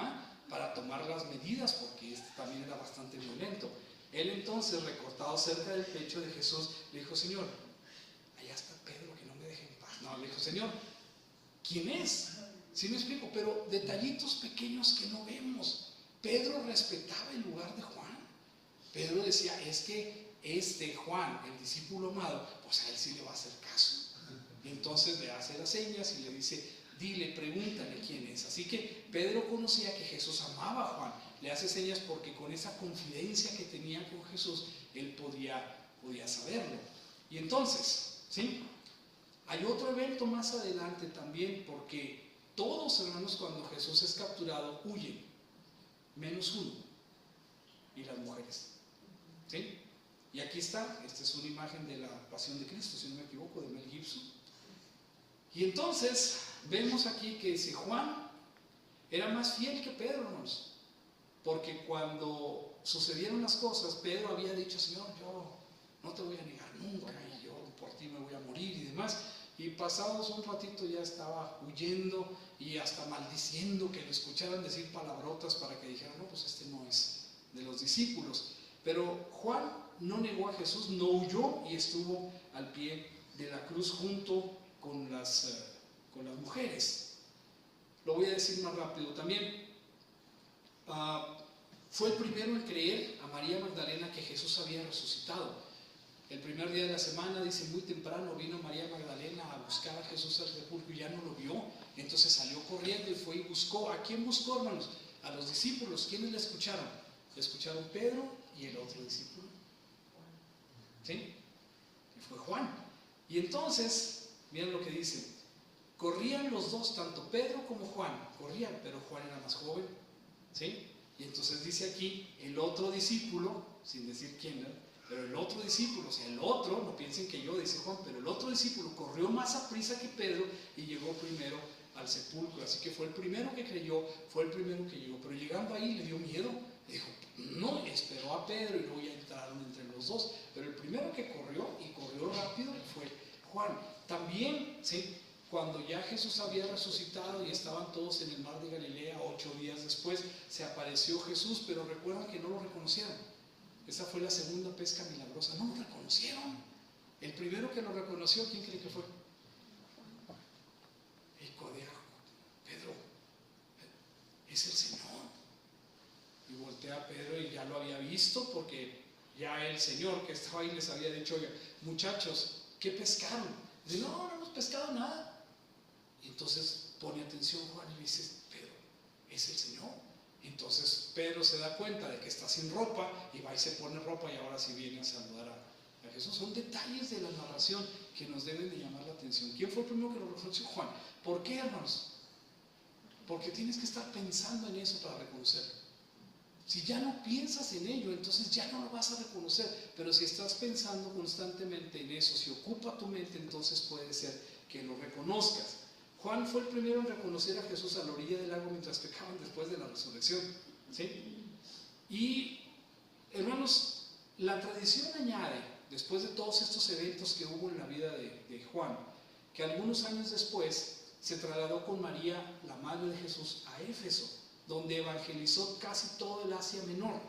Para tomar las medidas, porque este también era bastante violento. Él entonces, recortado cerca del pecho de Jesús, le dijo, Señor, allá está Pedro, que no me deje en paz. No, le dijo, Señor, ¿quién es? ¿Sí me explico? Pero detallitos pequeños que no vemos. Pedro respetaba el lugar de Juan. Pedro decía, es que este Juan, el discípulo amado, pues a él sí le va a hacer caso. Y entonces le hace las señas y le dice, dile, pregúntale quién es. Así que Pedro conocía que Jesús amaba a Juan. Le hace señas porque con esa confidencia que tenía con Jesús, él podía saberlo. Y entonces, ¿sí? Hay otro evento más adelante también, porque todos, hermanos, cuando Jesús es capturado, huyen, menos uno, y las mujeres. ¿Sí? Y aquí está, esta es una imagen de la Pasión de Cristo, si no me equivoco, de Mel Gibson. Y entonces vemos aquí que ese Juan era más fiel que Pedro, hermanos, porque cuando sucedieron las cosas, Pedro había dicho, Señor, yo no te voy a negar nunca, y yo por ti me voy a morir y demás. Y pasados un ratito ya estaba huyendo y hasta maldiciendo que lo escucharan decir palabrotas para que dijeran, no, pues este no es de los discípulos. Pero Juan no negó a Jesús, no huyó y estuvo al pie de la cruz junto con las mujeres. Lo voy a decir más rápido también. Fue el primero en creer a María Magdalena que Jesús había resucitado. El primer día de la semana, dice, muy temprano vino María Magdalena a buscar a Jesús al sepulcro y ya no lo vio. Entonces salió corriendo y fue y buscó. ¿A quién buscó, hermanos? A los discípulos. ¿Quiénes le escucharon? Le escucharon Pedro y el otro discípulo. ¿Sí? Y fue Juan. Y entonces, miren lo que dice. Corrían los dos, tanto Pedro como Juan. Corrían, pero Juan era más joven. ¿Sí? Y entonces dice aquí, el otro discípulo, sin decir quién era, pero el otro discípulo, o sea, el otro, no piensen que yo, dice Juan, pero el otro discípulo corrió más a prisa que Pedro y llegó primero al sepulcro. Así que fue el primero que creyó, fue el primero que llegó. Pero llegando ahí le dio miedo. Dijo, no, esperó a Pedro y luego ya entraron entre los dos. Pero el primero que corrió, y corrió rápido, fue Juan. También, ¿sí? Cuando ya Jesús había resucitado y estaban todos en el mar de Galilea, 8 días después, se apareció Jesús, pero recuerdan que no lo reconocieron. Esa fue la segunda pesca milagrosa. No lo reconocieron. El primero que lo reconoció, ¿quién cree que fue? El codejo. Pedro, es el Señor. Y voltea a Pedro y ya lo había visto porque Ya el Señor que estaba ahí les había dicho, oiga, muchachos, ¿qué pescaron? Dice, no hemos pescado nada. Y entonces pone atención Juan y le dice, Pedro, es el Señor. Entonces Pedro se da cuenta de que está sin ropa y va y se pone ropa y ahora sí viene a saludar a Jesús. Son detalles de la narración que nos deben de llamar la atención. ¿Quién fue el primero que lo reconoció? Juan. ¿Por qué, hermanos? Porque tienes que estar pensando en eso para reconocerlo. Si ya no piensas en ello, entonces ya no lo vas a reconocer. Pero si estás pensando constantemente en eso, si ocupa tu mente, entonces puede ser que lo reconozcas. Juan fue el primero en reconocer a Jesús a la orilla del lago mientras pecaban después de la resurrección. ¿Sí? Y, hermanos, la tradición añade, después de todos estos eventos que hubo en la vida de Juan, que algunos años después se trasladó con María, la madre de Jesús, a Éfeso, donde evangelizó casi todo el Asia Menor.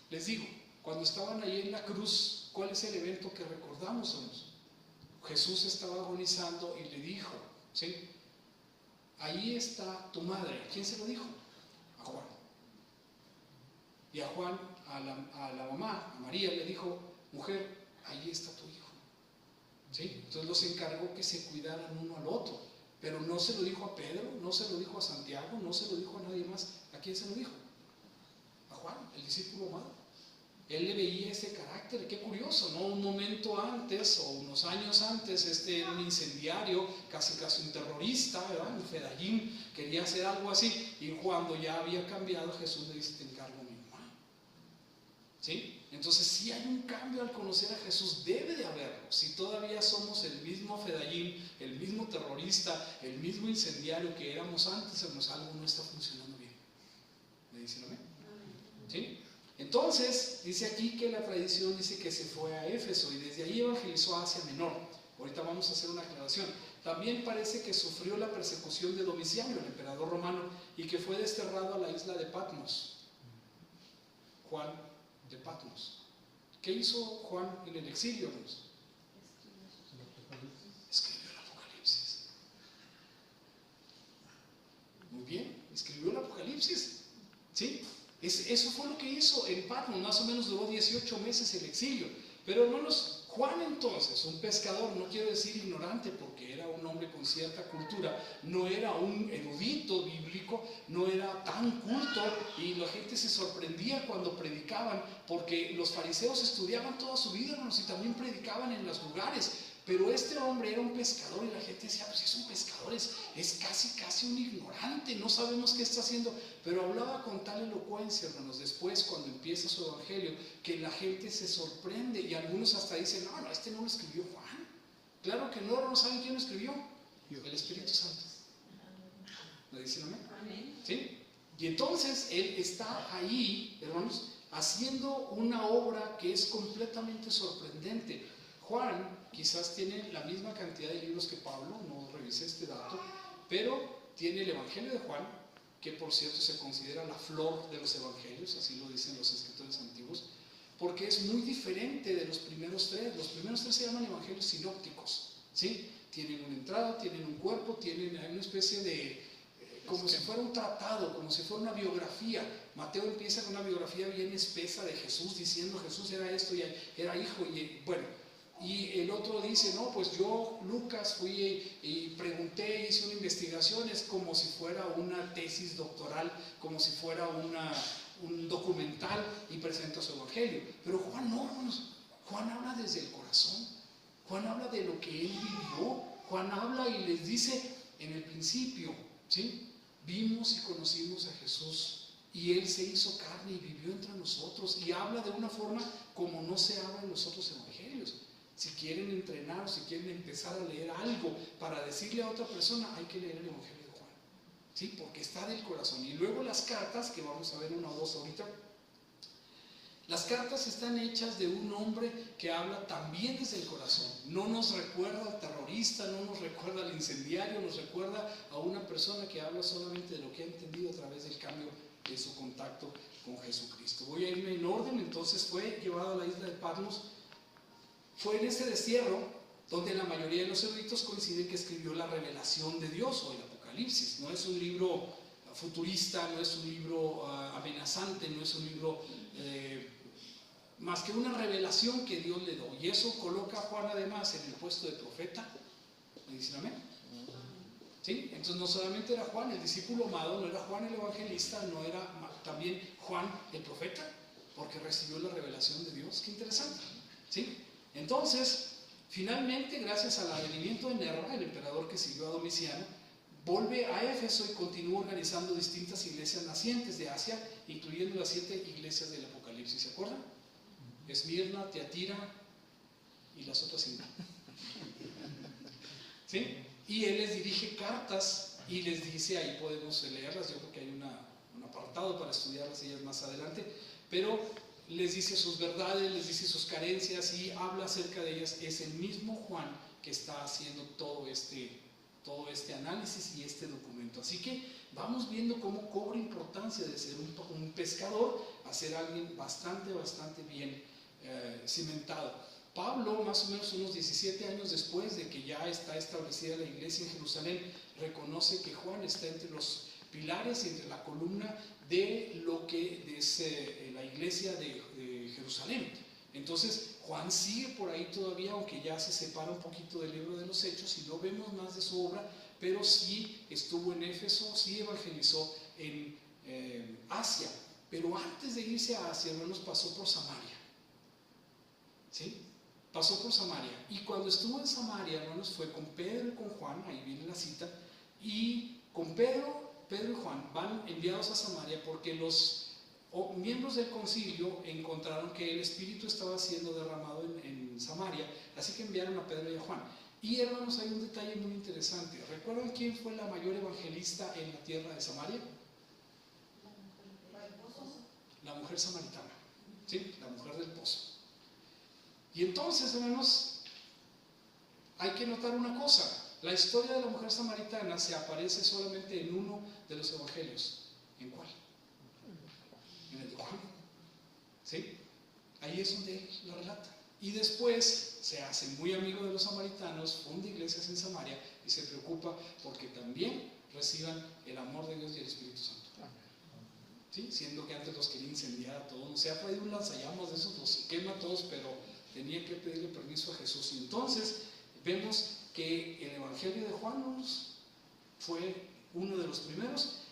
Les digo, cuando estaban ahí en la cruz, ¿cuál es el evento que recordamos, hermanos? Jesús estaba agonizando y le dijo, ¿sí? Ahí está tu madre. ¿A quién se lo dijo? A Juan. Y a Juan, a la mamá, a María, le dijo, mujer, ahí está tu hijo. ¿Sí? Entonces los encargó que se cuidaran uno al otro. Pero no se lo dijo a Pedro, no se lo dijo a Santiago, no se lo dijo a nadie más. ¿A quién se lo dijo? A Juan, el discípulo amado. Él le veía ese carácter. Qué curioso, ¿no? Un momento antes o unos años antes, este era un incendiario, casi un terrorista, ¿verdad? Un fedayín, quería hacer algo así. Y cuando ya había cambiado, Jesús le dice, te encargo a mi mamá. ¿Sí? Entonces, si hay un cambio al conocer a Jesús, debe de haberlo. Si todavía somos el mismo fedayín, el mismo terrorista, el mismo incendiario que éramos antes, algo no está funcionando bien. ¿Me dicen amén? ¿Sí? Entonces, dice aquí que la tradición dice que se fue a Éfeso y desde ahí evangelizó a Asia Menor. Ahorita vamos a hacer una aclaración. También parece que sufrió la persecución de Domiciano, el emperador romano, y que fue desterrado a la isla de Patmos. Juan de Patmos. ¿Qué hizo Juan en el exilio, hermanos? Escribió el Apocalipsis. Muy bien, escribió el Apocalipsis. ¿Sí? Eso fue lo que hizo en Patmos. Más o menos duró 18 meses el exilio. Pero, hermanos, Juan entonces, un pescador, no quiero decir ignorante porque era un hombre con cierta cultura, no era un erudito bíblico, no era tan culto y la gente se sorprendía cuando predicaban porque los fariseos estudiaban toda su vida, hermanos, y también predicaban en los lugares. Pero este hombre era un pescador y la gente decía, pues es un pescador, es casi un ignorante, no sabemos qué está haciendo. Pero hablaba con tal elocuencia, hermanos, después cuando empieza su evangelio, que la gente se sorprende y algunos hasta dicen, no, este no lo escribió Juan. Claro que no saben quién lo escribió. El Espíritu Santo. ¿Me dicen amén? ¿Sí? Y entonces él está ahí, hermanos, haciendo una obra que es completamente sorprendente. Juan quizás tiene la misma cantidad de libros que Pablo, no revisé este dato, pero tiene el Evangelio de Juan, que por cierto se considera la flor de los evangelios, así lo dicen los escritores antiguos, porque es muy diferente de los primeros tres. Los primeros tres se llaman evangelios sinópticos, ¿sí? Tienen una entrada, tienen un cuerpo, tienen una especie de, como si fuera un tratado, como si fuera una biografía. Mateo empieza con una biografía bien espesa de Jesús, diciendo Jesús era esto y era hijo, y bueno, y el otro dice, no, pues yo, Lucas, fui y pregunté, hice una investigación, es como si fuera una tesis doctoral, como si fuera un documental y presenta su evangelio. Pero Juan no, hermanos, Juan habla desde el corazón, Juan habla de lo que él vivió, Juan habla y les dice, en el principio, ¿sí? Vimos y conocimos a Jesús y él se hizo carne y vivió entre nosotros, y habla de una forma como no se habla en los otros evangelios. Si quieren entrenar o si quieren empezar a leer algo para decirle a otra persona, hay que leer el Evangelio de Juan, ¿sí? Porque está del corazón. Y luego las cartas, que vamos a ver una o dos ahorita, las cartas están hechas de un hombre que habla también desde el corazón. No nos recuerda al terrorista, no nos recuerda al incendiario, nos recuerda a una persona que habla solamente de lo que ha entendido a través del cambio de su contacto con Jesucristo. Voy a irme en orden. Entonces fue llevado a la isla de Patmos. Fue en ese destierro donde la mayoría de los eruditos coinciden que escribió la revelación de Dios o el Apocalipsis. No es un libro futurista, no es un libro amenazante, no es un libro más que una revelación que Dios le dio. Y eso coloca a Juan además en el puesto de profeta. ¿Me dicen amén? ¿Sí? Entonces no solamente era Juan el discípulo amado, no era Juan el evangelista, no era también Juan el profeta, porque recibió la revelación de Dios. Qué interesante. ¿Sí? Entonces, finalmente, gracias al advenimiento de Nerva, el emperador que siguió a Domiciano, vuelve a Éfeso y continúa organizando distintas iglesias nacientes de Asia, incluyendo las 7 iglesias del Apocalipsis. ¿Se acuerdan? Esmirna, Tiatira y las otras 5. ¿Sí? Y él les dirige cartas y les dice, ahí podemos leerlas, yo creo que hay un apartado para estudiarlas ellas más adelante, pero les dice sus verdades, les dice sus carencias y habla acerca de ellas. Es el mismo Juan que está haciendo todo este análisis y este documento. Así que vamos viendo cómo cobra importancia de ser un pescador a ser alguien bastante bien cimentado. Pablo, más o menos unos 17 años después de que ya está establecida la iglesia en Jerusalén, reconoce que Juan está entre los pilares, entre la columna de lo que es la iglesia de Jerusalén. Entonces Juan sigue por ahí todavía, aunque ya se separa un poquito del libro de los Hechos y no vemos más de su obra, pero sí estuvo en Éfeso, sí evangelizó en Asia. Pero antes de irse a Asia, hermanos, pasó por Samaria. ¿Sí? Pasó por Samaria. Y cuando estuvo en Samaria, hermanos, fue con Pedro y con Juan, ahí viene la cita, y con Pedro y Juan van enviados a Samaria porque los miembros del concilio encontraron que el Espíritu estaba siendo derramado en Samaria, así que enviaron a Pedro y a Juan. Y hermanos, hay un detalle muy interesante. ¿Recuerdan quién fue la mayor evangelista en la tierra de Samaria? La mujer samaritana, ¿sí? La mujer del pozo. Y entonces, hermanos, hay que notar una cosa. La historia de la mujer samaritana se aparece solamente en uno de los evangelios. ¿En cuál? En el de Juan. ¿Sí? Ahí es donde él lo relata. Y después se hace muy amigo de los samaritanos, funda iglesias en Samaria y se preocupa porque también reciban el amor de Dios y el Espíritu Santo. ¿Sí? Siendo que antes los quería incendiar a todos. No se ha traído un lanzallamas de esos, los quema a todos, pero tenía que pedirle permiso a Jesús. Y entonces vemos que el Evangelio de Juan fue uno de los primeros,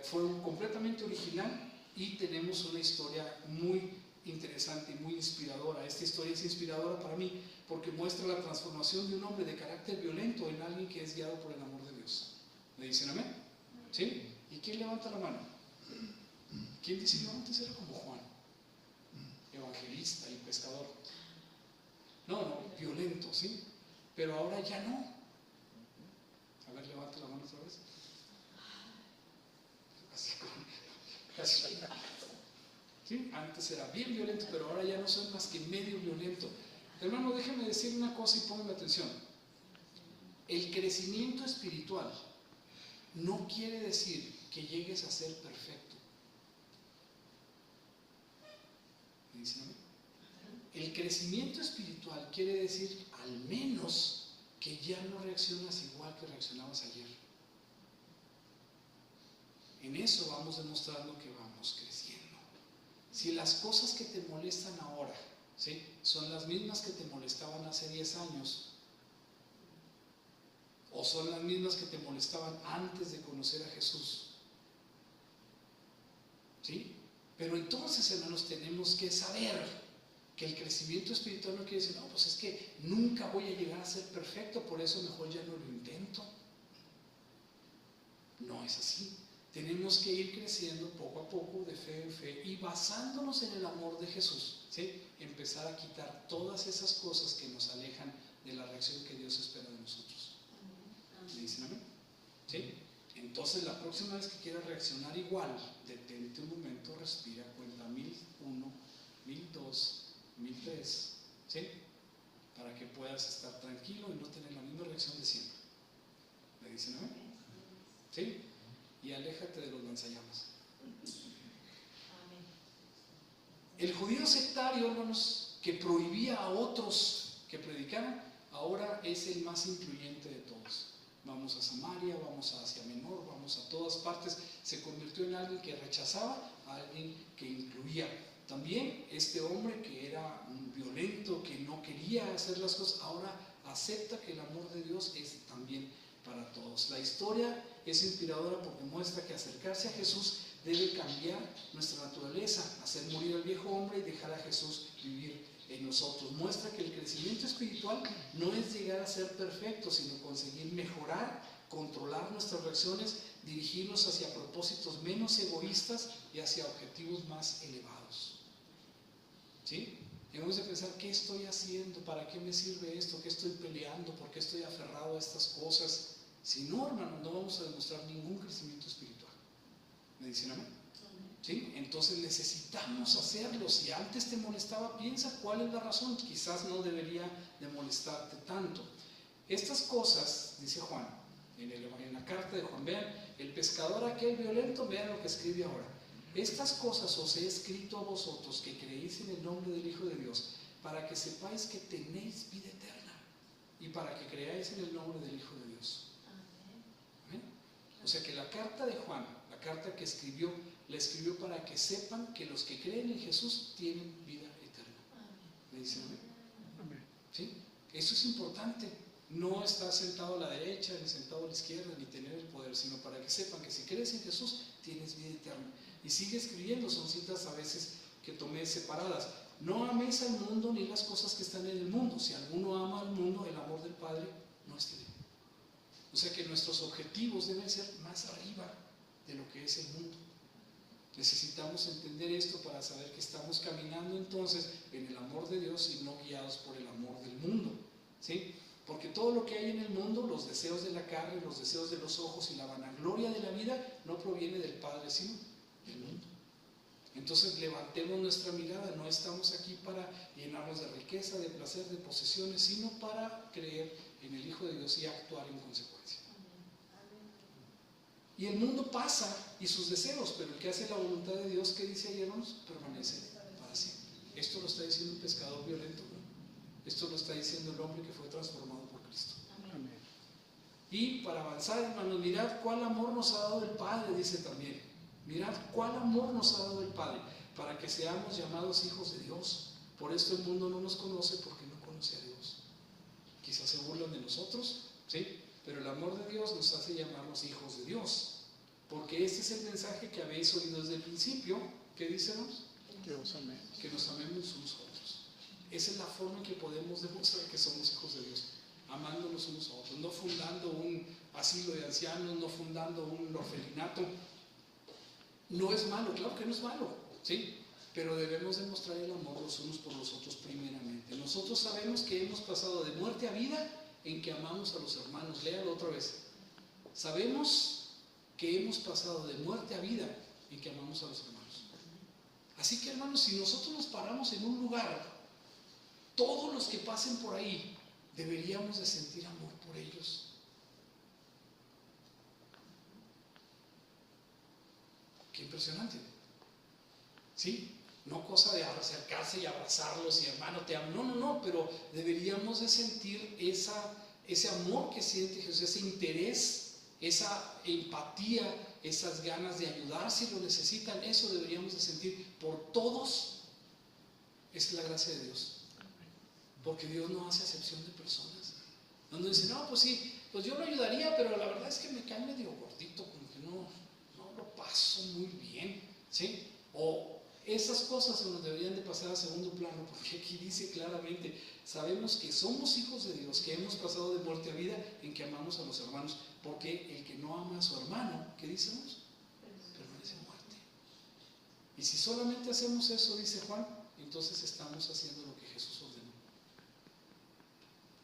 fue completamente original y tenemos una historia muy interesante y muy inspiradora. Esta historia es inspiradora para mí porque muestra la transformación de un hombre de carácter violento en alguien que es guiado por el amor de Dios. ¿Me dicen amén? ¿Sí? ¿Y quién levanta la mano? ¿Quién dice yo antes era como Juan? Evangelista y pescador. No, violento, ¿sí? Pero ahora ya no. A ver, levanta la mano otra vez. Así. ¿Sí? Antes era bien violento, pero ahora ya no soy más que medio violento. Hermano, déjeme decir una cosa y póngame atención. El crecimiento espiritual no quiere decir que llegues a ser perfecto. ¿Me dicen a mí? El crecimiento espiritual quiere decir al menos que ya no reaccionas igual que reaccionabas ayer. En eso vamos demostrando que vamos creciendo. Si las cosas que te molestan ahora, ¿sí?, son las mismas que te molestaban hace 10 años, o son las mismas que te molestaban antes de conocer a Jesús, ¿sí? Pero entonces, hermanos, tenemos que saber que el crecimiento espiritual no quiere decir, no, pues es que nunca voy a llegar a ser perfecto, por eso mejor ya no lo intento. No es así. Tenemos que ir creciendo poco a poco, de fe en fe, y basándonos en el amor de Jesús, ¿sí?, empezar a quitar todas esas cosas que nos alejan de la reacción que Dios espera de nosotros. ¿Me dicen amén? ¿Sí? Entonces, la próxima vez que quieras reaccionar igual, detente un momento, respira, cuenta 1001, 1002, 1003, ¿sí?, para que puedas estar tranquilo y no tener la misma reacción de siempre. ¿Me dicen amén? ¿Sí? Y aléjate de los lanzallamas. El judío sectario, hermanos, que prohibía a otros que predicaran, ahora es el más influyente de todos. Vamos a Samaria, vamos a Asia Menor, vamos a todas partes. Se convirtió en alguien que rechazaba, a alguien que incluía. también este hombre que era violento, que no quería hacer las cosas, ahora acepta que el amor de Dios es también para todos. La historia es inspiradora porque muestra que acercarse a Jesús debe cambiar nuestra naturaleza, hacer morir al viejo hombre y dejar a Jesús vivir en nosotros. Muestra que el crecimiento espiritual no es llegar a ser perfecto, sino conseguir mejorar, controlar nuestras reacciones, dirigirnos hacia propósitos menos egoístas y hacia objetivos más elevados. ¿Sí? Debemos de pensar, ¿qué estoy haciendo? ¿Para qué me sirve esto? ¿Qué estoy peleando? ¿Por qué estoy aferrado a estas cosas? Si no, hermano, no vamos a demostrar ningún crecimiento espiritual. ¿Me dicen amén? ¿Sí? Entonces necesitamos hacerlo. Si antes te molestaba, piensa cuál es la razón. Quizás no debería de molestarte tanto. Estas cosas, dice Juan, en la carta de Juan, vean, el pescador aquel violento, vean lo que escribe ahora. Estas cosas os he escrito a vosotros que creéis en el nombre del Hijo de Dios, para que sepáis que tenéis vida eterna y para que creáis en el nombre del Hijo de Dios. ¿Amén? O sea que la carta de Juan, la carta que escribió, la escribió para que sepan que los que creen en Jesús tienen vida eterna. ¿Me dicen amén? ¿Sí? Eso es importante. No estar sentado a la derecha, ni sentado a la izquierda, ni tener el poder, sino para que sepan que si crees en Jesús, tienes vida eterna. Y sigue escribiendo, son citas a veces que tomé separadas. No améis al mundo ni las cosas que están en el mundo. Si alguno ama al mundo, el amor del Padre no es de él. O sea que nuestros objetivos deben ser más arriba de lo que es el mundo. Necesitamos entender esto para saber que estamos caminando entonces en el amor de Dios y no guiados por el amor del mundo. ¿Sí? Porque todo lo que hay en el mundo, los deseos de la carne, los deseos de los ojos y la vanagloria de la vida, no proviene del Padre, sino del mundo. Entonces levantemos nuestra mirada, no estamos aquí para llenarnos de riqueza, de placer, de posesiones, sino para creer en el Hijo de Dios y actuar en consecuencia. Y el mundo pasa y sus deseos, pero el que hace la voluntad de Dios, ¿qué dice ahí, hermanos? Permanece para siempre. Esto lo está diciendo un pescador violento, ¿no? Esto lo está diciendo el hombre que fue transformado por Cristo. Amén. Y para avanzar, hermanos, mirad cuál amor nos ha dado el Padre, dice también. Mirad cuál amor nos ha dado el Padre, para que seamos llamados hijos de Dios. Por esto el mundo no nos conoce, porque no conoce a Dios. Quizás se burlan de nosotros, ¿sí? Pero el amor de Dios nos hace llamarnos hijos de Dios. Porque este es el mensaje que habéis oído desde el principio. ¿Qué dice, hermanos? Que nos amemos unos a otros. Esa es la forma en que podemos demostrar que somos hijos de Dios, amándonos unos a otros, no fundando un asilo de ancianos, no fundando un orfelinato. No es malo, claro que no es malo, ¿sí? Pero debemos demostrar el amor los unos por los otros primeramente. Nosotros sabemos que hemos pasado de muerte a vida en que amamos a los hermanos. Léalo otra vez. Sabemos que hemos pasado de muerte a vida en que amamos a los hermanos. Así que, hermanos, si nosotros nos paramos en un lugar, todos los que pasen por ahí deberíamos de sentir amor por ellos. Qué impresionante, ¿sí? No cosa de acercarse y abrazarlos y hermano te amo, no, pero deberíamos de sentir ese amor que siente Jesús, ese interés, esa empatía, esas ganas de ayudar si lo necesitan. Eso deberíamos de sentir por todos. Esa es la gracia de Dios. Porque Dios no hace acepción de personas. Cuando dice, no, pues sí, pues yo lo ayudaría, pero la verdad es que me cae medio gordito, como que no lo paso muy bien, ¿sí? O esas cosas se nos deberían de pasar a segundo plano, porque aquí dice claramente, sabemos que somos hijos de Dios, que hemos pasado de muerte a vida en que amamos a los hermanos, porque el que no ama a su hermano, ¿qué decimos? Permanece en muerte. Y si solamente hacemos eso, dice Juan, entonces estamos haciendo lo que Jesús ordenó.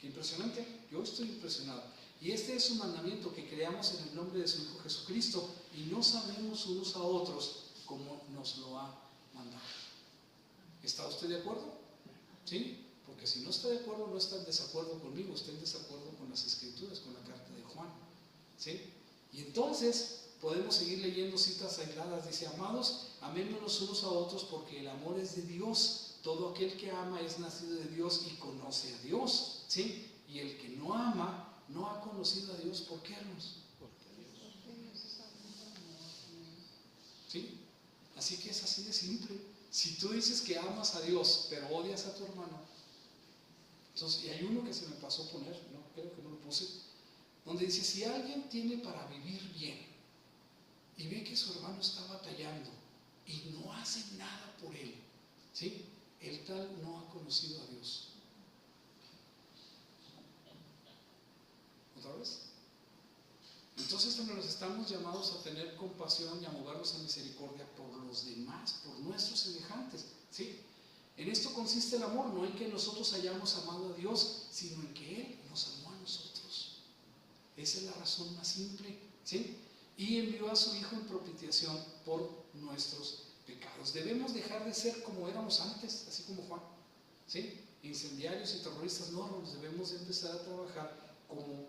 Qué impresionante, yo estoy impresionado. Y este es un mandamiento, que creamos en el nombre de su Hijo Jesucristo y nos amemos unos a otros como nos lo ha mandado. ¿Está usted de acuerdo? ¿Sí? Porque si no está de acuerdo, no está en desacuerdo conmigo, está en desacuerdo con las Escrituras, con la carta de Juan. ¿Sí? Y entonces podemos seguir leyendo citas aisladas. Dice, amados, amémonos unos a otros porque el amor es de Dios. Todo aquel que ama es nacido de Dios y conoce a Dios. ¿Sí? Y el que no ama no ha conocido a Dios. ¿Por qué, hermanos? ¿Sí? Así que es así de simple. Si tú dices que amas a Dios, pero odias a tu hermano, entonces, y hay uno que se me pasó poner, no, creo que no lo puse, donde dice, si alguien tiene para vivir bien y ve que su hermano está batallando y no hace nada por él, ¿sí? El tal no ha conocido a Dios. ¿Otra vez? Entonces nos estamos llamados a tener compasión y a movernos a misericordia por los demás, por nuestros semejantes, ¿sí? En esto consiste el amor, no en que nosotros hayamos amado a Dios, sino en que Él nos amó a nosotros. Esa es la razón más simple, ¿sí? Y envió a su Hijo en propiciación por nuestros pecados. Debemos dejar de ser como éramos antes, así como Juan, ¿sí? Incendiarios y terroristas. No, nos debemos de empezar a trabajar como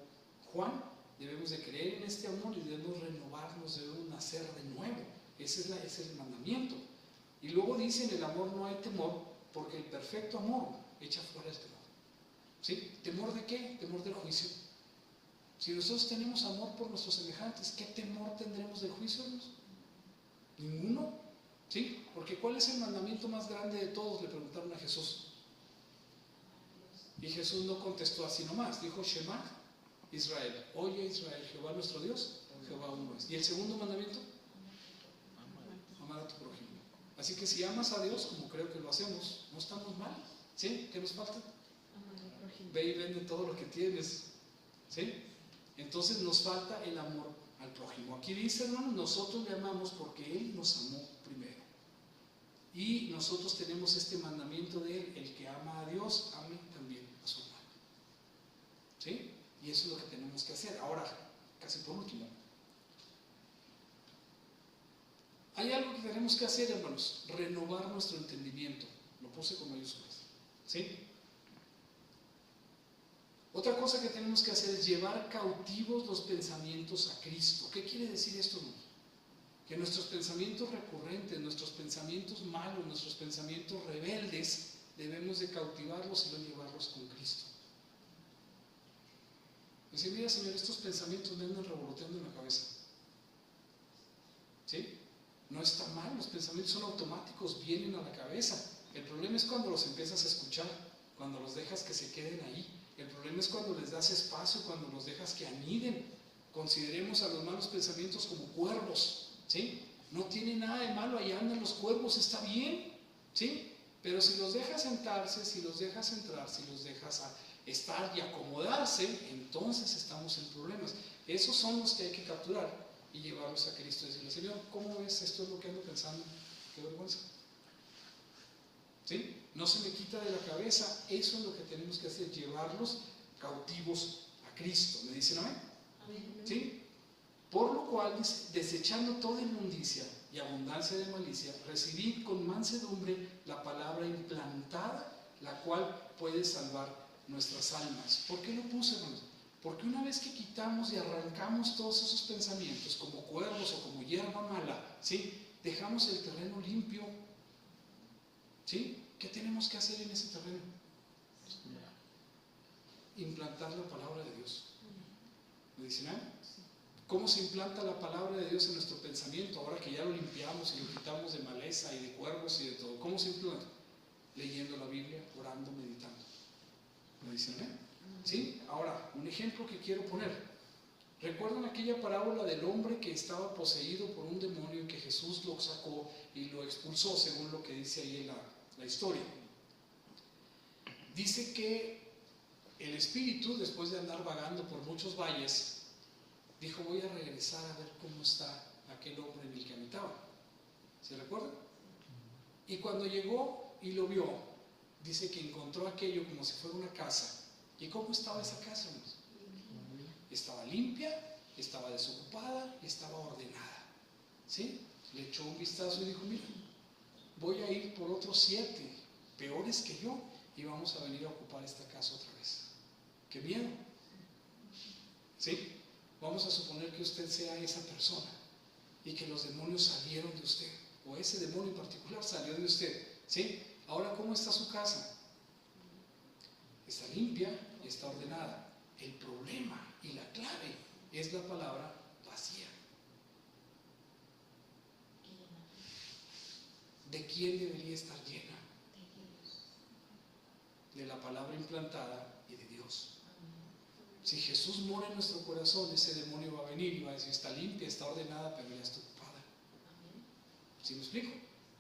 Juan. Debemos de creer en este amor y debemos renovarnos, debemos nacer de nuevo. Ese es el mandamiento. Y luego dice, en el amor no hay temor, porque el perfecto amor echa fuera el temor. ¿Sí? ¿Temor de qué? Temor del juicio. Si nosotros tenemos amor por nuestros semejantes, ¿qué temor tendremos del juicio? Ninguno. ¿Sí? Porque ¿cuál es el mandamiento más grande de todos? Le preguntaron a Jesús. Y Jesús no contestó así nomás. Dijo, Shema Israel. Oye Israel, Jehová nuestro Dios, Jehová uno es. ¿Y el segundo mandamiento? Amar a tu prójimo. Así que si amas a Dios, como creo que lo hacemos, no estamos mal. ¿Sí? ¿Qué nos falta? Ve y vende todo lo que tienes. ¿Sí? Entonces nos falta el amor al prójimo. Aquí dice, hermanos, nosotros le amamos porque Él nos amó primero. Y nosotros tenemos este mandamiento de Él, el que ama a Dios, ame también a su hermano. ¿Sí? Y eso es lo que tenemos que hacer. Ahora, casi por último, hay algo que tenemos que hacer, hermanos, renovar nuestro entendimiento. Lo puse con mayúsculas. ¿Sí? Otra cosa que tenemos que hacer es llevar cautivos los pensamientos a Cristo. ¿Qué quiere decir esto, hermanos? Que nuestros pensamientos recurrentes, nuestros pensamientos malos, nuestros pensamientos rebeldes, debemos de cautivarlos y no llevarlos con Cristo. Dice, mira, Señor, estos pensamientos me andan revoloteando en la cabeza. ¿Sí? No está mal, los pensamientos son automáticos, vienen a la cabeza. El problema es cuando los empiezas a escuchar, cuando los dejas que se queden ahí. El problema es cuando les das espacio, cuando los dejas que aniden. Consideremos a los malos pensamientos como cuervos, ¿sí? No tiene nada de malo, ahí andan los cuervos, está bien, ¿sí? Pero si los dejas sentarse, si los dejas entrar, si los dejas estar y acomodarse, entonces estamos en problemas. Esos son los que hay que capturar y llevarlos a Cristo y decirle, Señor, ¿cómo ves? Esto es lo que ando pensando, qué vergüenza. ¿Sí? No se me quita de la cabeza. Eso es lo que tenemos que hacer, llevarlos cautivos a Cristo. ¿Me dicen amén? ¿Sí? Por lo cual, desechando toda inmundicia y abundancia de malicia, recibid con mansedumbre la palabra implantada, la cual puede salvar nuestras almas. ¿Por qué lo puse, hermanos? Porque una vez que quitamos y arrancamos todos esos pensamientos como cuervos o como hierba mala, ¿sí? Dejamos el terreno limpio. ¿Sí? ¿Qué tenemos que hacer en ese terreno? Implantar la palabra de Dios. ¿Me dicen algo? ¿Cómo se implanta la palabra de Dios en nuestro pensamiento ahora que ya lo limpiamos y lo quitamos de maleza y de cuervos y de todo? ¿Cómo se implanta? Leyendo la Biblia, orando, meditando. ¿Me dicen algo? ¿Sí? Ahora, un ejemplo que quiero poner. ¿Recuerdan aquella parábola del hombre que estaba poseído por un demonio y que Jesús lo sacó y lo expulsó, según lo que dice ahí en la historia? Dice que el espíritu, después de andar vagando por muchos valles, dijo, voy a regresar a ver cómo está aquel hombre en el que habitaba. ¿Se recuerdan? Y cuando llegó y lo vio, dice que encontró aquello como si fuera una casa. ¿Y cómo estaba esa casa, hermanos? Estaba limpia, estaba desocupada y estaba ordenada. ¿Sí? Le echó un vistazo y dijo, mira, voy a ir por otros 7 peores que yo y vamos a venir a ocupar esta casa otra vez. ¡Qué miedo! ¿Sí? Vamos a suponer que usted sea esa persona y que los demonios salieron de usted, o ese demonio en particular salió de usted. ¿Sí? Ahora, ¿cómo está su casa? Está limpia y está ordenada. El problema y la clave es la palabra vacía. ¿De quién debería estar llena? De la palabra implantada y de Dios. Si Jesús mora en nuestro corazón, ese demonio va a venir y va a decir, está limpia, está ordenada, pero ya está ocupada. ¿Sí me explico?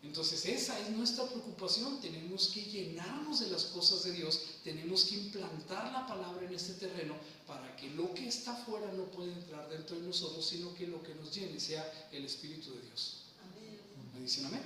Entonces esa es nuestra preocupación. Tenemos que llenarnos de las cosas de Dios, tenemos que implantar la palabra en este terreno para que lo que está afuera no pueda entrar dentro de nosotros, sino que lo que nos llene sea el Espíritu de Dios. ¿Me dicen amén?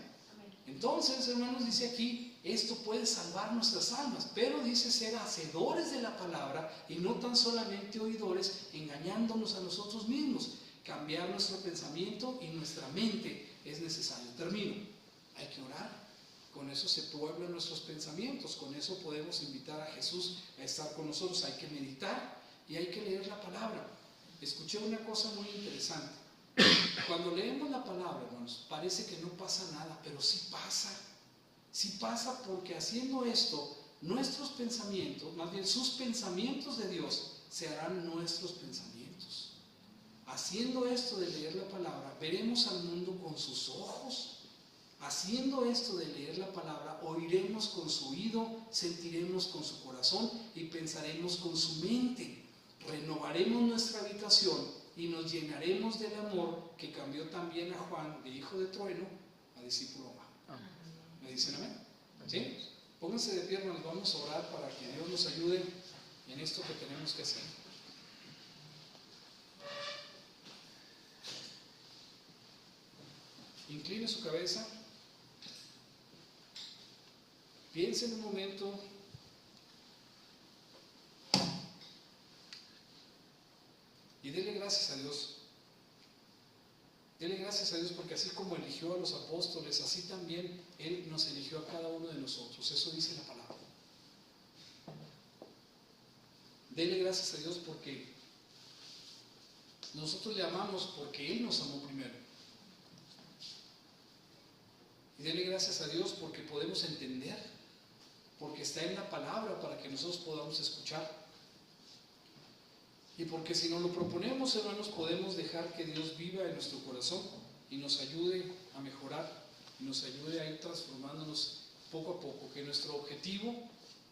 Entonces, hermanos, dice aquí, esto puede salvar nuestras almas, pero dice ser hacedores de la palabra y no tan solamente oidores, engañándonos a nosotros mismos. Cambiar nuestro pensamiento y nuestra mente es necesario. Termino. Hay que orar. Con eso se pueblan nuestros pensamientos, con eso podemos invitar a Jesús a estar con nosotros. Hay que meditar y hay que leer la palabra. Escuché una cosa muy interesante. Cuando leemos la palabra, hermanos, parece que no pasa nada, pero sí pasa. Sí pasa, porque haciendo esto, nuestros pensamientos, más bien sus pensamientos de Dios, se harán nuestros pensamientos. Haciendo esto de leer la palabra, veremos al mundo con sus ojos. Haciendo esto de leer la palabra, oiremos con su oído, sentiremos con su corazón y pensaremos con su mente. Renovaremos nuestra habitación y nos llenaremos del amor que cambió también a Juan, de hijo de trueno, a discípulo amado. ¿Me dicen amén? ¿Sí? Pónganse de pie, hermanos, vamos a orar para que Dios nos ayude en esto que tenemos que hacer. Incline su cabeza. Piense en un momento. Y dele gracias a Dios. Dele gracias a Dios, porque así como eligió a los apóstoles, así también Él nos eligió a cada uno de nosotros. Eso dice la palabra. Dele gracias a Dios porque nosotros le amamos porque Él nos amó primero. Y dele gracias a Dios porque podemos entender, porque está en la palabra para que nosotros podamos escuchar. Y porque si nos lo proponemos, hermanos, podemos dejar que Dios viva en nuestro corazón y nos ayude a mejorar, y nos ayude a ir transformándonos poco a poco. Que nuestro objetivo,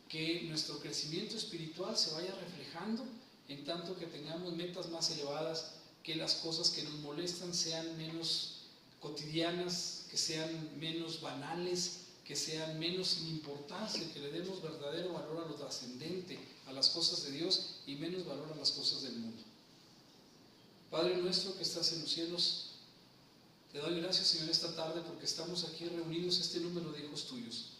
que nuestro crecimiento espiritual se vaya reflejando en tanto que tengamos metas más elevadas, que las cosas que nos molestan sean menos cotidianas, que sean menos banales, que sean menos sin importancia, que le demos verdadero valor a lo trascendente, a las cosas de Dios, y menos valor a las cosas del mundo. Padre nuestro que estás en los cielos, te doy gracias, Señor, esta tarde porque estamos aquí reunidos, este número de hijos tuyos.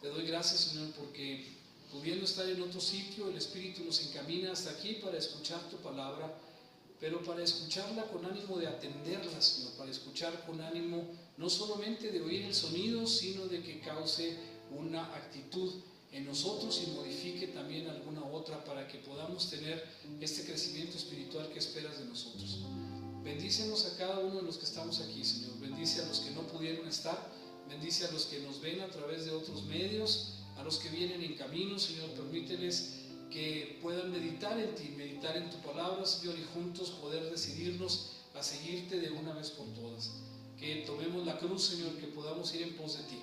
Te doy gracias, Señor, porque pudiendo estar en otro sitio, el Espíritu nos encamina hasta aquí para escuchar tu palabra, pero para escucharla con ánimo de atenderla, Señor, para escuchar con ánimo no solamente de oír el sonido, sino de que cause una actitud en nosotros y modifique también alguna otra para que podamos tener este crecimiento espiritual que esperas de nosotros. Bendícenos a cada uno de los que estamos aquí, Señor. Bendice a los que no pudieron estar, bendice a los que nos ven a través de otros medios, a los que vienen en camino, Señor. Permíteles que puedan meditar en ti, meditar en tu palabra, Señor, y juntos poder decidirnos a seguirte de una vez por todas. Que tomemos la cruz, Señor, que podamos ir en pos de ti.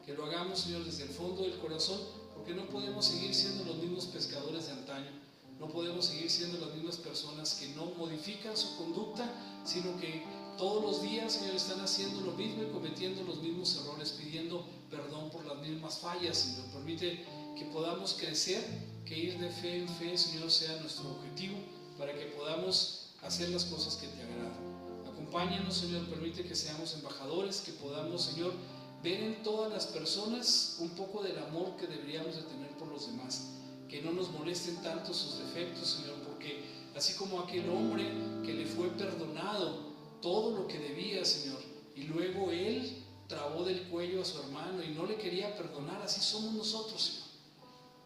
Que lo hagamos, Señor, desde el fondo del corazón, porque no podemos seguir siendo los mismos pescadores de antaño. No podemos seguir siendo las mismas personas que no modifican su conducta, sino que todos los días, Señor, están haciendo lo mismo y cometiendo los mismos errores, pidiendo perdón por las mismas fallas, Señor. Permite que podamos crecer, que ir de fe en fe, Señor, sea nuestro objetivo, para que podamos hacer las cosas que te agradan. Acompáñanos, Señor, permite que seamos embajadores, que podamos, Señor, ver en todas las personas un poco del amor que deberíamos de tener por los demás. Que no nos molesten tanto sus defectos, Señor, porque así como aquel hombre que le fue perdonado todo lo que debía, Señor, y luego él trabó del cuello a su hermano y no le quería perdonar, así somos nosotros, Señor.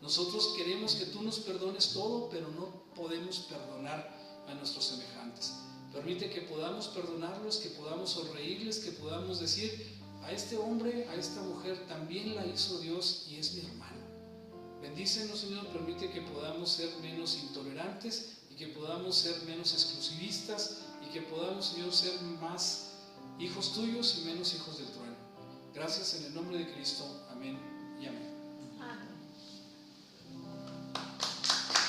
Nosotros queremos que tú nos perdones todo, pero no podemos perdonar a nuestros semejantes. Permite que podamos perdonarlos, que podamos sonreírles, que podamos decir: a este hombre, a esta mujer también la hizo Dios y es mi hermano. Bendícenos, Señor, permite que podamos ser menos intolerantes y que podamos ser menos exclusivistas y que podamos, Señor, ser más hijos tuyos y menos hijos del trueno. Gracias en el nombre de Cristo. Amén y amén. Amén.